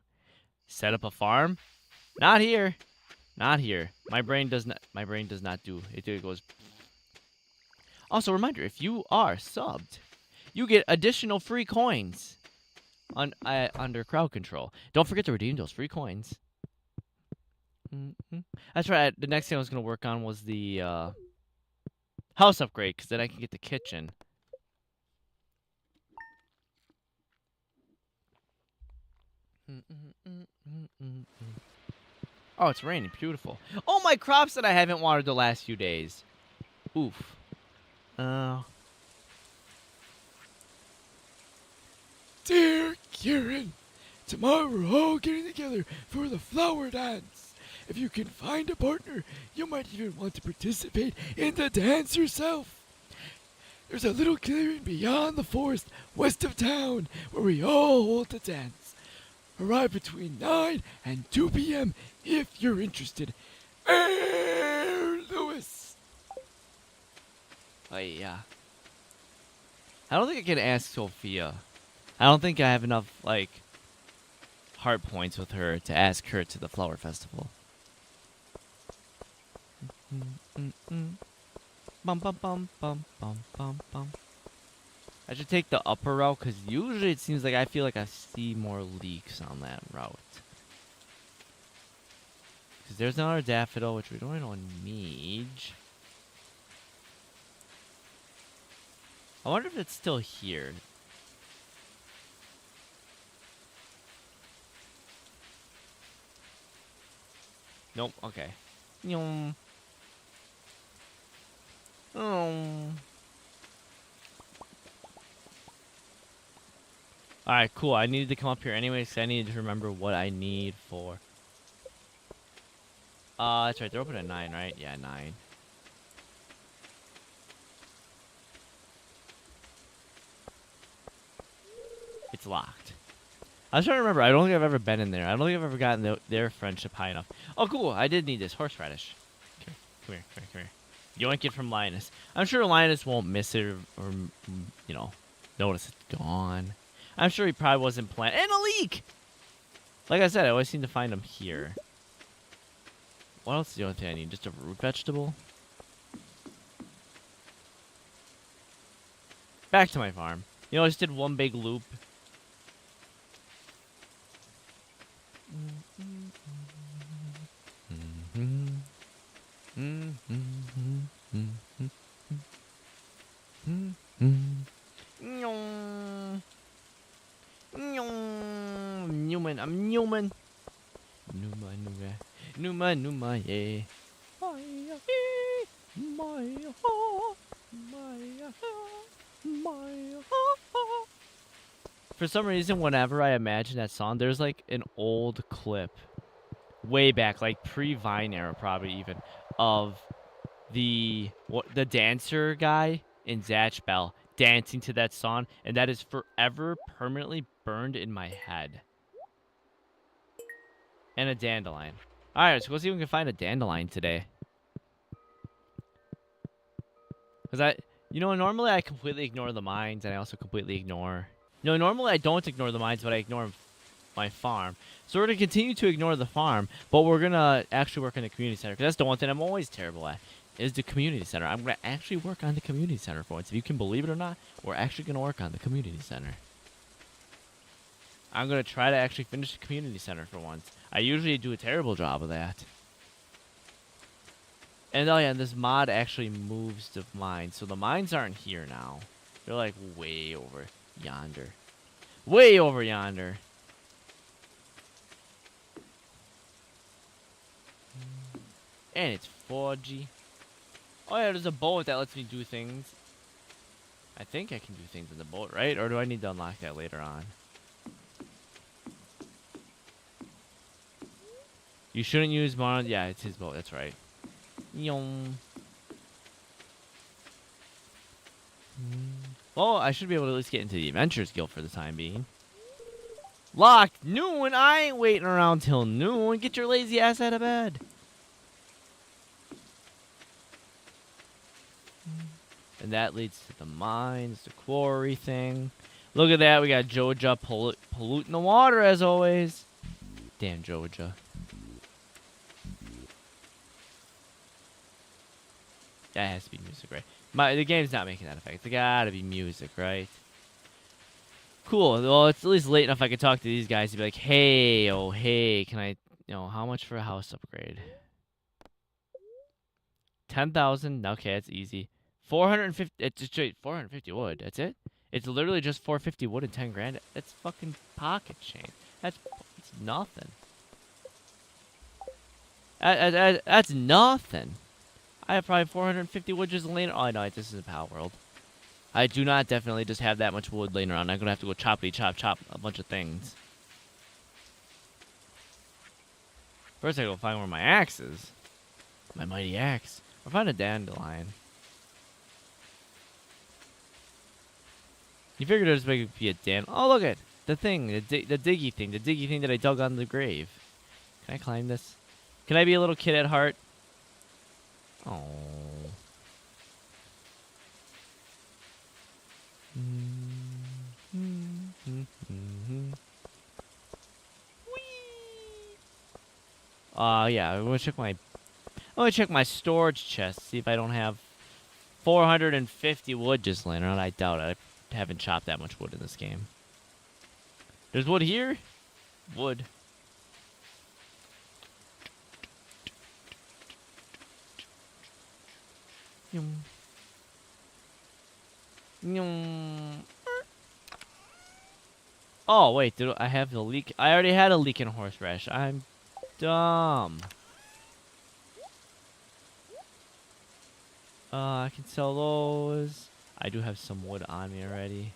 set up a farm. Not here. Not here. My brain does not do it. It goes. Also, reminder, if you are subbed, you get additional free coins under crowd control. Don't forget to redeem those free coins. That's right. The next thing I was going to work on was the house upgrade, because then I can get the kitchen. Oh, it's raining. Beautiful. Oh, my crops that I haven't watered the last few days. Oof.
Dear Kieran, tomorrow we're all getting together for the flower dance. If you can find a partner, you might even want to participate in the dance yourself. There's a little clearing beyond the forest west of town where we all hold the dance. Arrive between 9 and 2 p.m. if you're interested. Air Lewis.
Oh, yeah. I don't think I can ask Sophia. I don't think I have enough, like, heart points with her to ask her to the flower festival. Bum bum bum bum bum bum bum. I should take the upper route because usually it seems like I feel like I see more leaks on that route. Because there's another daffodil, which we don't need. I wonder if it's still here. Nope. Okay. Yum. Oh. Alright, cool. I needed to come up here anyways because I needed to remember what I need for. That's right. They're open at 9, right? Yeah, 9. It's locked. I was trying to remember. I don't think I've ever been in there. I don't think I've ever gotten their friendship high enough. Oh, cool. I did need this horseradish. Come here. Yoink it from Linus. I'm sure Linus won't miss it or you know, notice it's gone. I'm sure he probably wasn't planning. And a leak! Like I said, I always seem to find them here. What else is the only thing I need? Just a root vegetable? Back to my farm. You know, I just did one big loop. Newman, I'm Newman. Numa, yeah. For some reason, whenever I imagine that song, there's like an old clip, way back, like pre-Vine era, probably even, of the dancer guy in Zatch Bell dancing to that song, and that is forever permanently burned in my head. And a dandelion. Alright, let's go see if we can find a dandelion today. Because normally I completely ignore the mines, and I also completely ignore... No, normally I don't ignore the mines, but I ignore my farm. So we're going to continue to ignore the farm, but we're going to actually work on the community center. Because that's the one thing I'm always terrible at, is the community center. I'm going to actually work on the community center for once. If you can believe it or not, we're actually going to work on the community center. I'm going to try to actually finish the community center for once. I usually do a terrible job of that. And oh yeah, and this mod actually moves the mines. So the mines aren't here now. They're like way over yonder. Way over yonder. And it's 4G. Oh yeah, there's a boat that lets me do things. I think I can do things in the boat, right? Or do I need to unlock that later on? You shouldn't use Marlon. Yeah, it's his boat. That's right. Yong. Well, I should be able to at least get into the Adventures Guild for the time being. Locked noon. I ain't waiting around till noon. Get your lazy ass out of bed. And that leads to the mines, the quarry thing. Look at that. We got Joja polluting the water as always. Damn Joja. That has to be music, right? The game's not making that effect. It's gotta be music, right? Cool. Well, it's at least late enough I can talk to these guys and be like, hey, oh, hey, can I, how much for a house upgrade? 10,000. Okay, that's easy. 450. It's just straight 450 wood. That's it. It's literally just 450 wood and 10 grand. That's fucking pocket change. It's nothing. That's nothing. I have probably 450 wood just laying. Oh, no, this is a Pal World. I do not definitely just have that much wood laying around. I'm gonna have to go chop a bunch of things. First, I gotta find where my axe is. My mighty axe. Or find a dandelion. You figured there's maybe be a Oh, look it. the thing, the diggy thing that I dug on the grave. Can I climb this? Can I be a little kid at heart? Oh. Yeah, I'm gonna check my storage chest, see if I don't have 450 wood just laying around. I doubt it. I haven't chopped that much wood in this game. There's wood here? Wood. Yum. Yum. Oh, wait, did I have the leak? I already had a leak in horseradish. I'm dumb. I can sell those. I do have some wood on me already.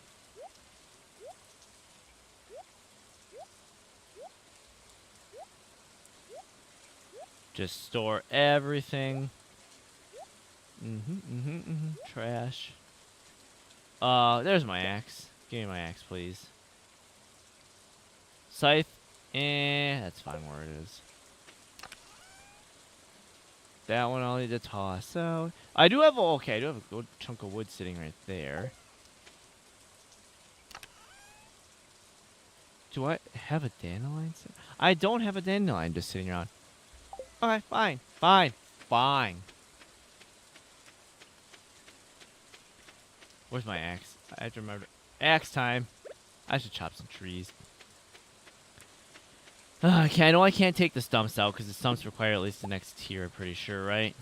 Just store everything. Trash. There's my axe. Give me my axe, please. Scythe. That's fine where it is. That one I'll need to toss out. I do have a good chunk of wood sitting right there. Do I have a dandelion? I don't have a dandelion just sitting around. Okay, fine. Where's my axe? I have to remember. Axe time. I should chop some trees. I know I can't take the stumps out because the stumps require at least the next tier, I'm pretty sure, right?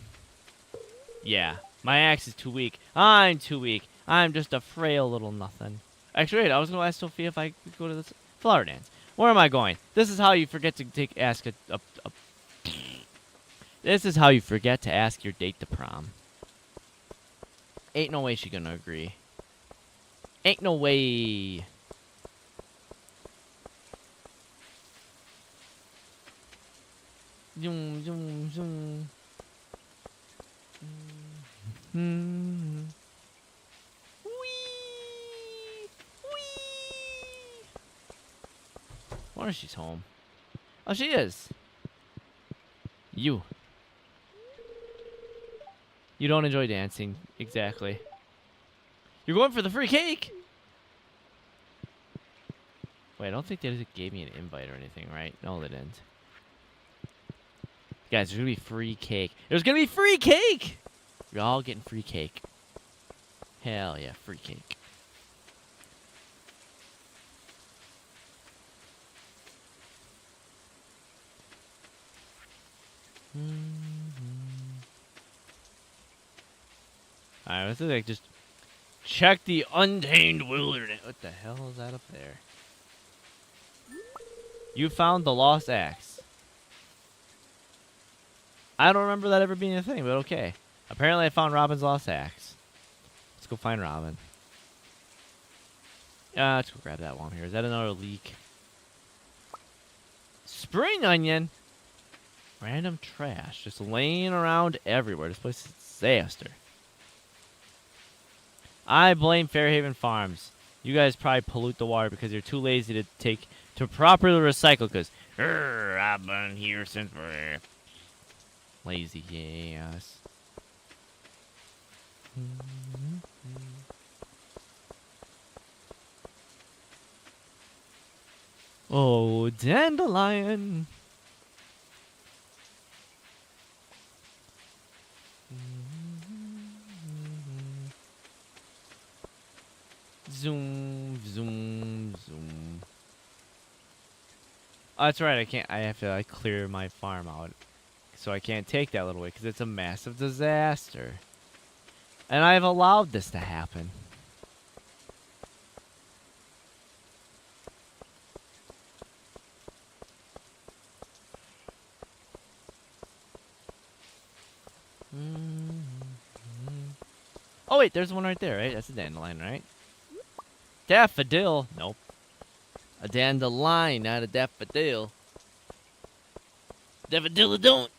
Yeah. My axe is too weak. I'm too weak. I'm just a frail little nothing. Actually, wait, I was going to ask Sophia if I could go to this flower dance. Where am I going? This is how you forget to This is how you forget to ask your date to prom. Ain't no way she gonna agree. Ain't no way. Zoom, zoom, zoom. Whee! Whee! Wonder if she's home. Oh, she is. You don't enjoy dancing. Exactly. You're going for the free cake? Wait, I don't think they gave me an invite or anything, right? No, they didn't. Guys, there's gonna be free cake. There's gonna be free cake! You're all getting free cake. Hell yeah, free cake. Alright, let's like just check the untamed wilderness. What the hell is that up there? You found the lost axe. I don't remember that ever being a thing, but okay. Apparently I found Robin's lost axe. Let's go find Robin. Let's go grab that one here. Is that another leak? Spring onion? Random trash just laying around everywhere. This place is a disaster. I blame Fairhaven Farms. You guys probably pollute the water because you're too lazy to properly recycle. Because I've been here since lazy, yes. Oh, dandelion. Zoom, zoom, zoom. Oh, that's right. I have to clear my farm out, so I can't take that little way because it's a massive disaster, and I've allowed this to happen. Oh wait, there's one right there, right? That's a dandelion, right? Daffodil? Nope. A dandelion, not a daffodil. Daffodil don't.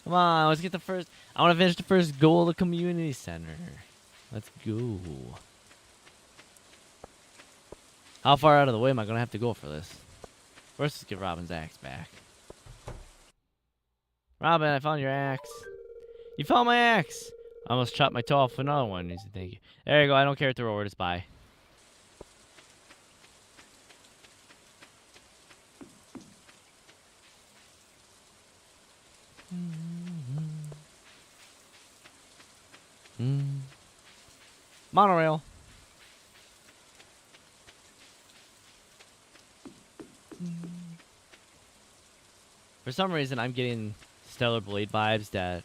Come on, let's get the first. I want to finish the first goal of the community center. Let's go. How far out of the way am I going to have to go for this? First, let's get Robin's axe back. Robin, I found your axe. You found my axe. I almost chopped my toe off with another one. Thank you. There you go. I don't care what the reward is. Bye. Monorail. For some reason, I'm getting Stellar Blade vibes. That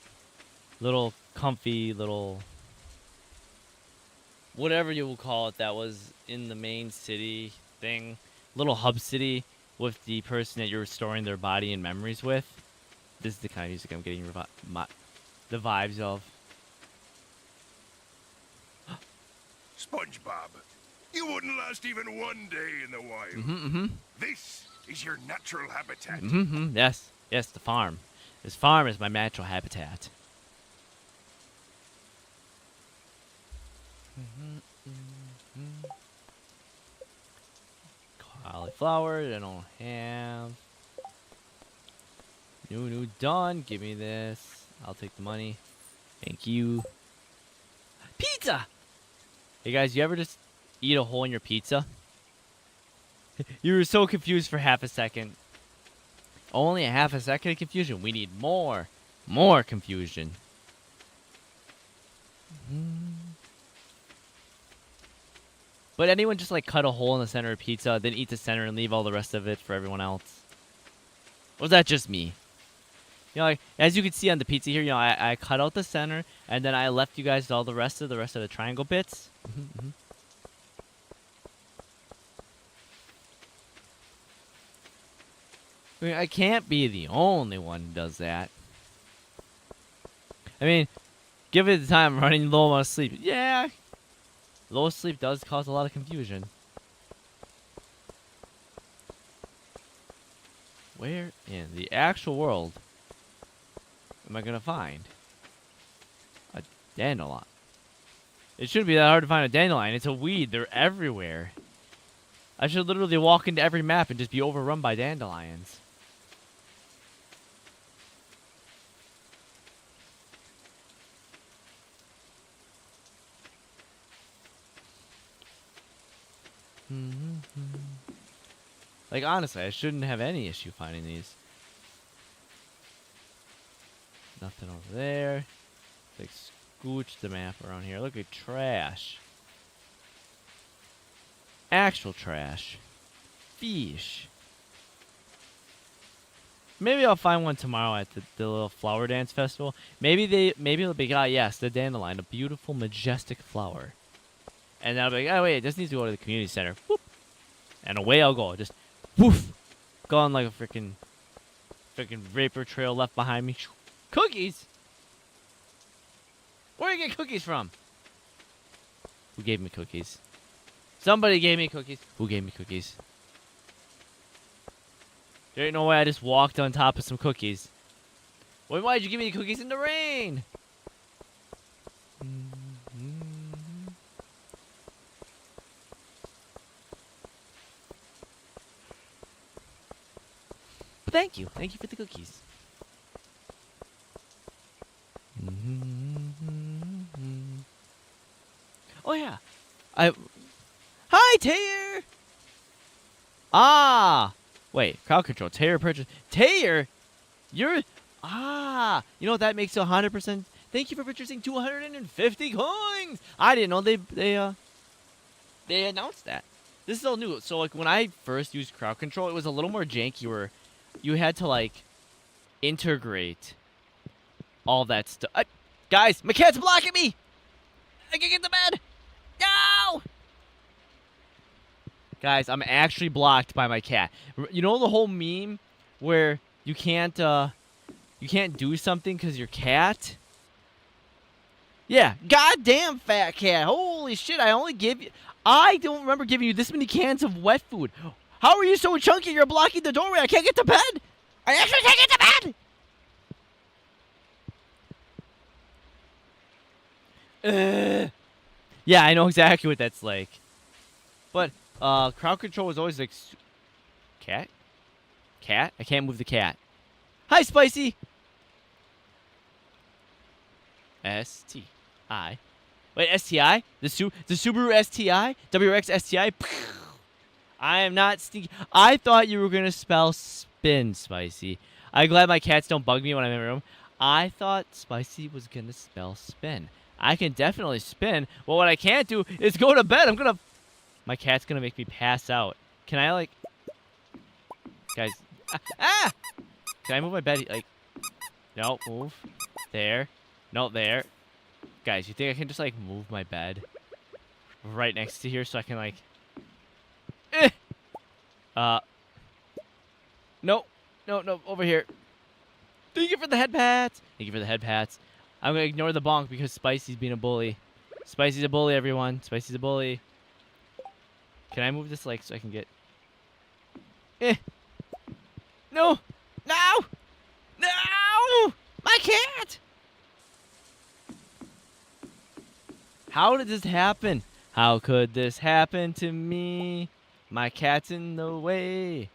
little comfy little whatever you will call it that was in the main city thing, little hub city with the person that you're restoring their body and memories with. This is the kind of music I'm getting the vibes of.
SpongeBob, you wouldn't last even one day in the wild. This is your natural habitat.
Yes, yes, the farm. This farm is my natural habitat. Cauliflower, I don't have. New, done. Give me this. I'll take the money. Thank you. Pizza! Hey guys, you ever just eat a hole in your pizza? You were so confused for half a second. Only a half a second of confusion. We need more confusion. But anyone just like cut a hole in the center of pizza, then eat the center and leave all the rest of it for everyone else? Or was that just me? You know, like, as you can see on the pizza here, you know, I cut out the center, and then I left you guys all the rest of the triangle bits. I mean, I can't be the only one who does that. I mean, give it the time, I'm running low on sleep. Yeah, low sleep does cause a lot of confusion. Where in the actual world am I gonna find a dandelion? It shouldn't be that hard to find a dandelion. It's a weed. They're everywhere. I should literally walk into every map and just be overrun by dandelions. Like, honestly, I shouldn't have any issue finding these. Nothing over there. Like, scooch the map around here. Look at trash. Actual trash. Fish. Maybe I'll find one tomorrow at the little flower dance festival. Maybe it'll be, yes, the dandelion, a beautiful, majestic flower. And then I'll be like, oh wait, it just needs to go to the community center. Whoop. And away I'll go. Just woof. Gone like a freaking vapor trail left behind me. Cookies? Where did you get cookies from? Who gave me cookies? Somebody gave me cookies. Who gave me cookies? There ain't no way I just walked on top of some cookies. Well, why'd you give me the cookies in the rain? Thank you. Thank you for the cookies. Oh, yeah. Hi, Tayer! Ah! Wait, crowd control. Tayer purchase. Tayer? You're... Ah! You know what that makes 100%? Thank you for purchasing 250 coins! I didn't know they announced that. This is all new. So, like, when I first used crowd control, it was a little more janky where you had to, like, integrate all that stuff. Guys, my cat's blocking me! I can get to bed! No! Guys, I'm actually blocked by my cat. You know the whole meme where you can't do something because your cat? Yeah, goddamn fat cat. Holy shit, I don't remember giving you this many cans of wet food. How are you so chunky you're blocking the doorway? I can't get to bed! I actually can't get to bed! Yeah, I know exactly what that's like. But crowd control was always like cat? Cat? I can't move the cat. Hi, Spicy! S-T-I. Wait, S-T-I? The Subaru S-T-I? WRX S-T-I? I am not sneaky. I thought you were going to spell spin, Spicy. I'm glad my cats don't bug me when I'm in the room. I thought Spicy was going to spell spin. I can definitely spin. Well, what I can't do is go to bed. My cat's going to make me pass out. Can I, like... Guys... Ah! Can I move my bed? Like... No, move. There. No, there. Guys, you think I can just, like, move my bed right next to here so I can, like... No. No, over here. Thank you for the head pats. Thank you for the head pats. I'm going to ignore the bonk because Spicy's being a bully. Spicy's a bully, everyone. Spicy's a bully. Can I move this, like, so I can get... No! No! No! My cat! How did this happen? How could this happen to me? My cat's in the way.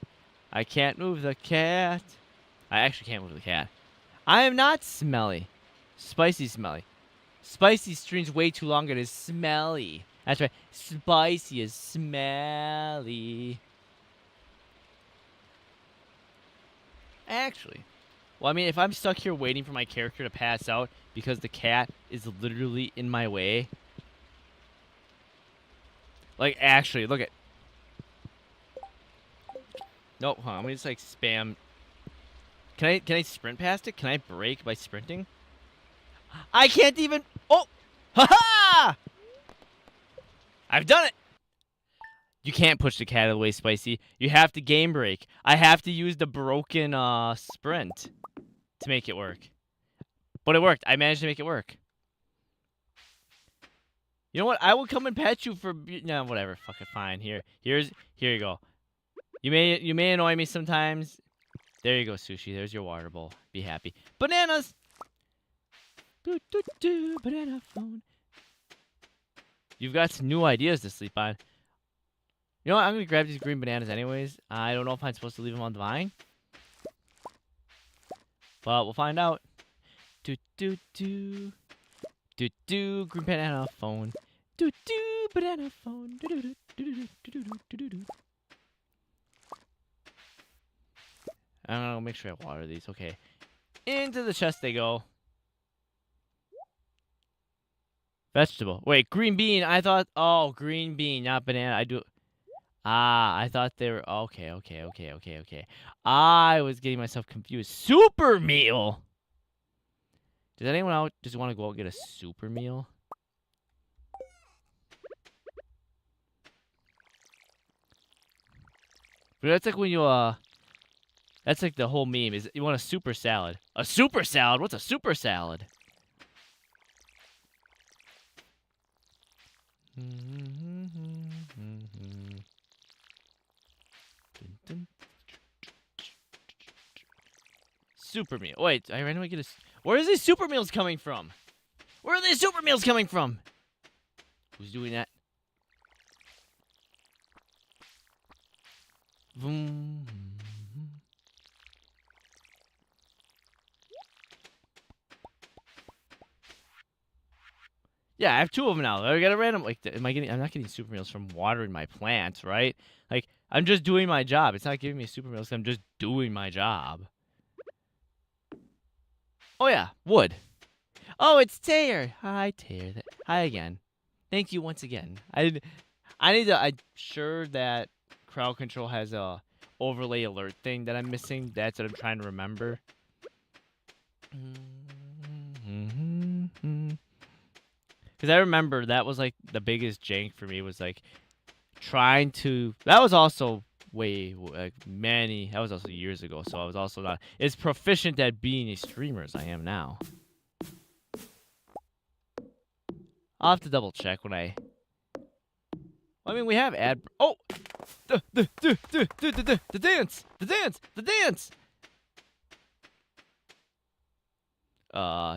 I can't move the cat. I actually can't move the cat. I am not smelly. Spicy's smelly. Spicy streams way too long. It is smelly. That's right. Spicy is smelly. Actually. Well, I mean, if I'm stuck here waiting for my character to pass out because the cat is literally in my way. Like, actually, look at... Nope, hold on. Let me just, like, spam... Can I sprint past it? Can I brake by sprinting? I can't even... Oh! Ha-ha! I've done it! You can't push the cat out of the way, Spicy. You have to game brake. I have to use the broken sprint to make it work. But it worked. I managed to make it work. You know what? I will come and pet you for... No, whatever. Fuck it. Fine. Here you go. You may annoy me sometimes. There you go, Sushi. There's your water bowl. Be happy. Bananas! Banana phone. You've got some new ideas to sleep on. You know what? I'm going to grab these green bananas anyways. I don't know if I'm supposed to leave them on the vine. But we'll find out. Green banana phone. Banana phone. I'm gonna make sure I water these. Okay. Into the chest they go. Vegetable. Wait, green bean. I thought... Oh, green bean, not banana. I do... Ah, I thought they were... Okay. I was getting myself confused. Super meal! Does anyone out just want to go out and get a super meal? But that's like when you, that's like the whole meme, is you want a super salad. A super salad? What's a super salad? Super meal. Wait, I randomly get a... Where are these super meals coming from? Where are these super meals coming from? Who's doing that? Vroom. Yeah, I have 2 of them now. I got a random... Like, I'm not getting super meals from watering my plants, right? Like, I'm just doing my job. It's not giving me super meals. I'm just doing my job. Oh, yeah. Wood. Oh, it's Tayer. Hi, Tayer. Hi again. Thank you once again. I need to... I'm sure that crowd control has a overlay alert thing that I'm missing. That's what I'm trying to remember. Because I remember that was, like, the biggest jank for me was, like, trying to... That was also that was also years ago, so I was also not as proficient at being a streamer as I am now. I'll have to double check when I mean, we have ad... Oh! The dance! Dance!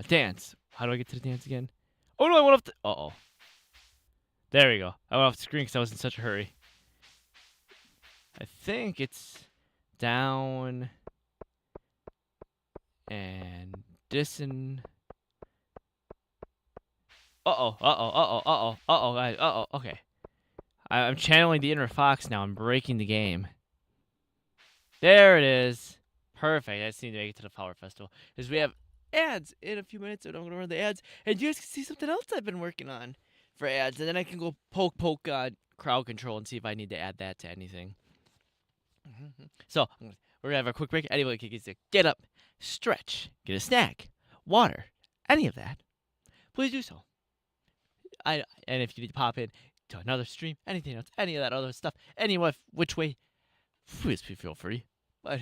Dance. How do I get to the dance again? Oh no, I went off the. Uh-oh. There we go. I went off the screen because I was in such a hurry. I think it's down and disin. Okay. I'm channeling the inner fox now. I'm breaking the game. There it is. Perfect. I just need to make it to the Flower Festival. Because we have ads in a few minutes, so I'm going to run the ads. And you guys can see something else I've been working on for ads. And then I can go poke crowd control and see if I need to add that to anything. So, we're going to have a quick break. Anybody can get up, stretch, get a snack, water, any of that. Please do so. And if you need to pop in to another stream, anything else, any of that other stuff, which way, please feel free. But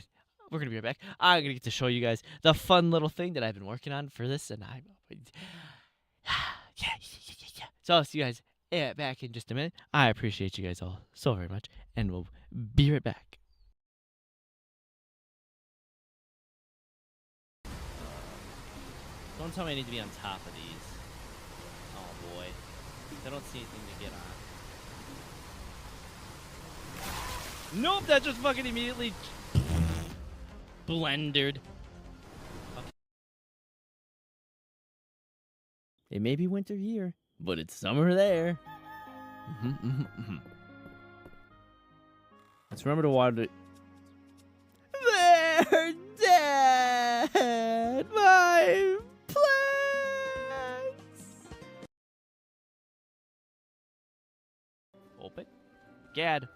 we're going to be right back. I'm going to get to show you guys the fun little thing that I've been working on for this. And yeah. So I'll see you guys back in just a minute. I appreciate you guys all so very much. And we'll be right back. Don't tell me I need to be on top of these. Oh boy. I don't see anything to get on. Nope, that just fucking immediately blendered. Okay. It may be winter here, but it's summer there. Let's remember to water it. They're dead! My plants! Open? Gad,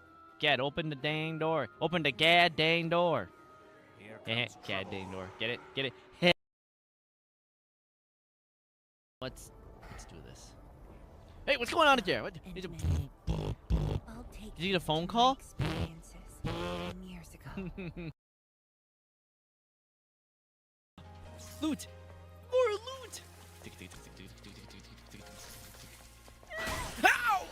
open the dang door. Open the gad dang door. Gad dang door. Get it? Hey. Let's do this. Hey, what's going on in there? What? Did you get a phone call? Loot! More loot! Ow!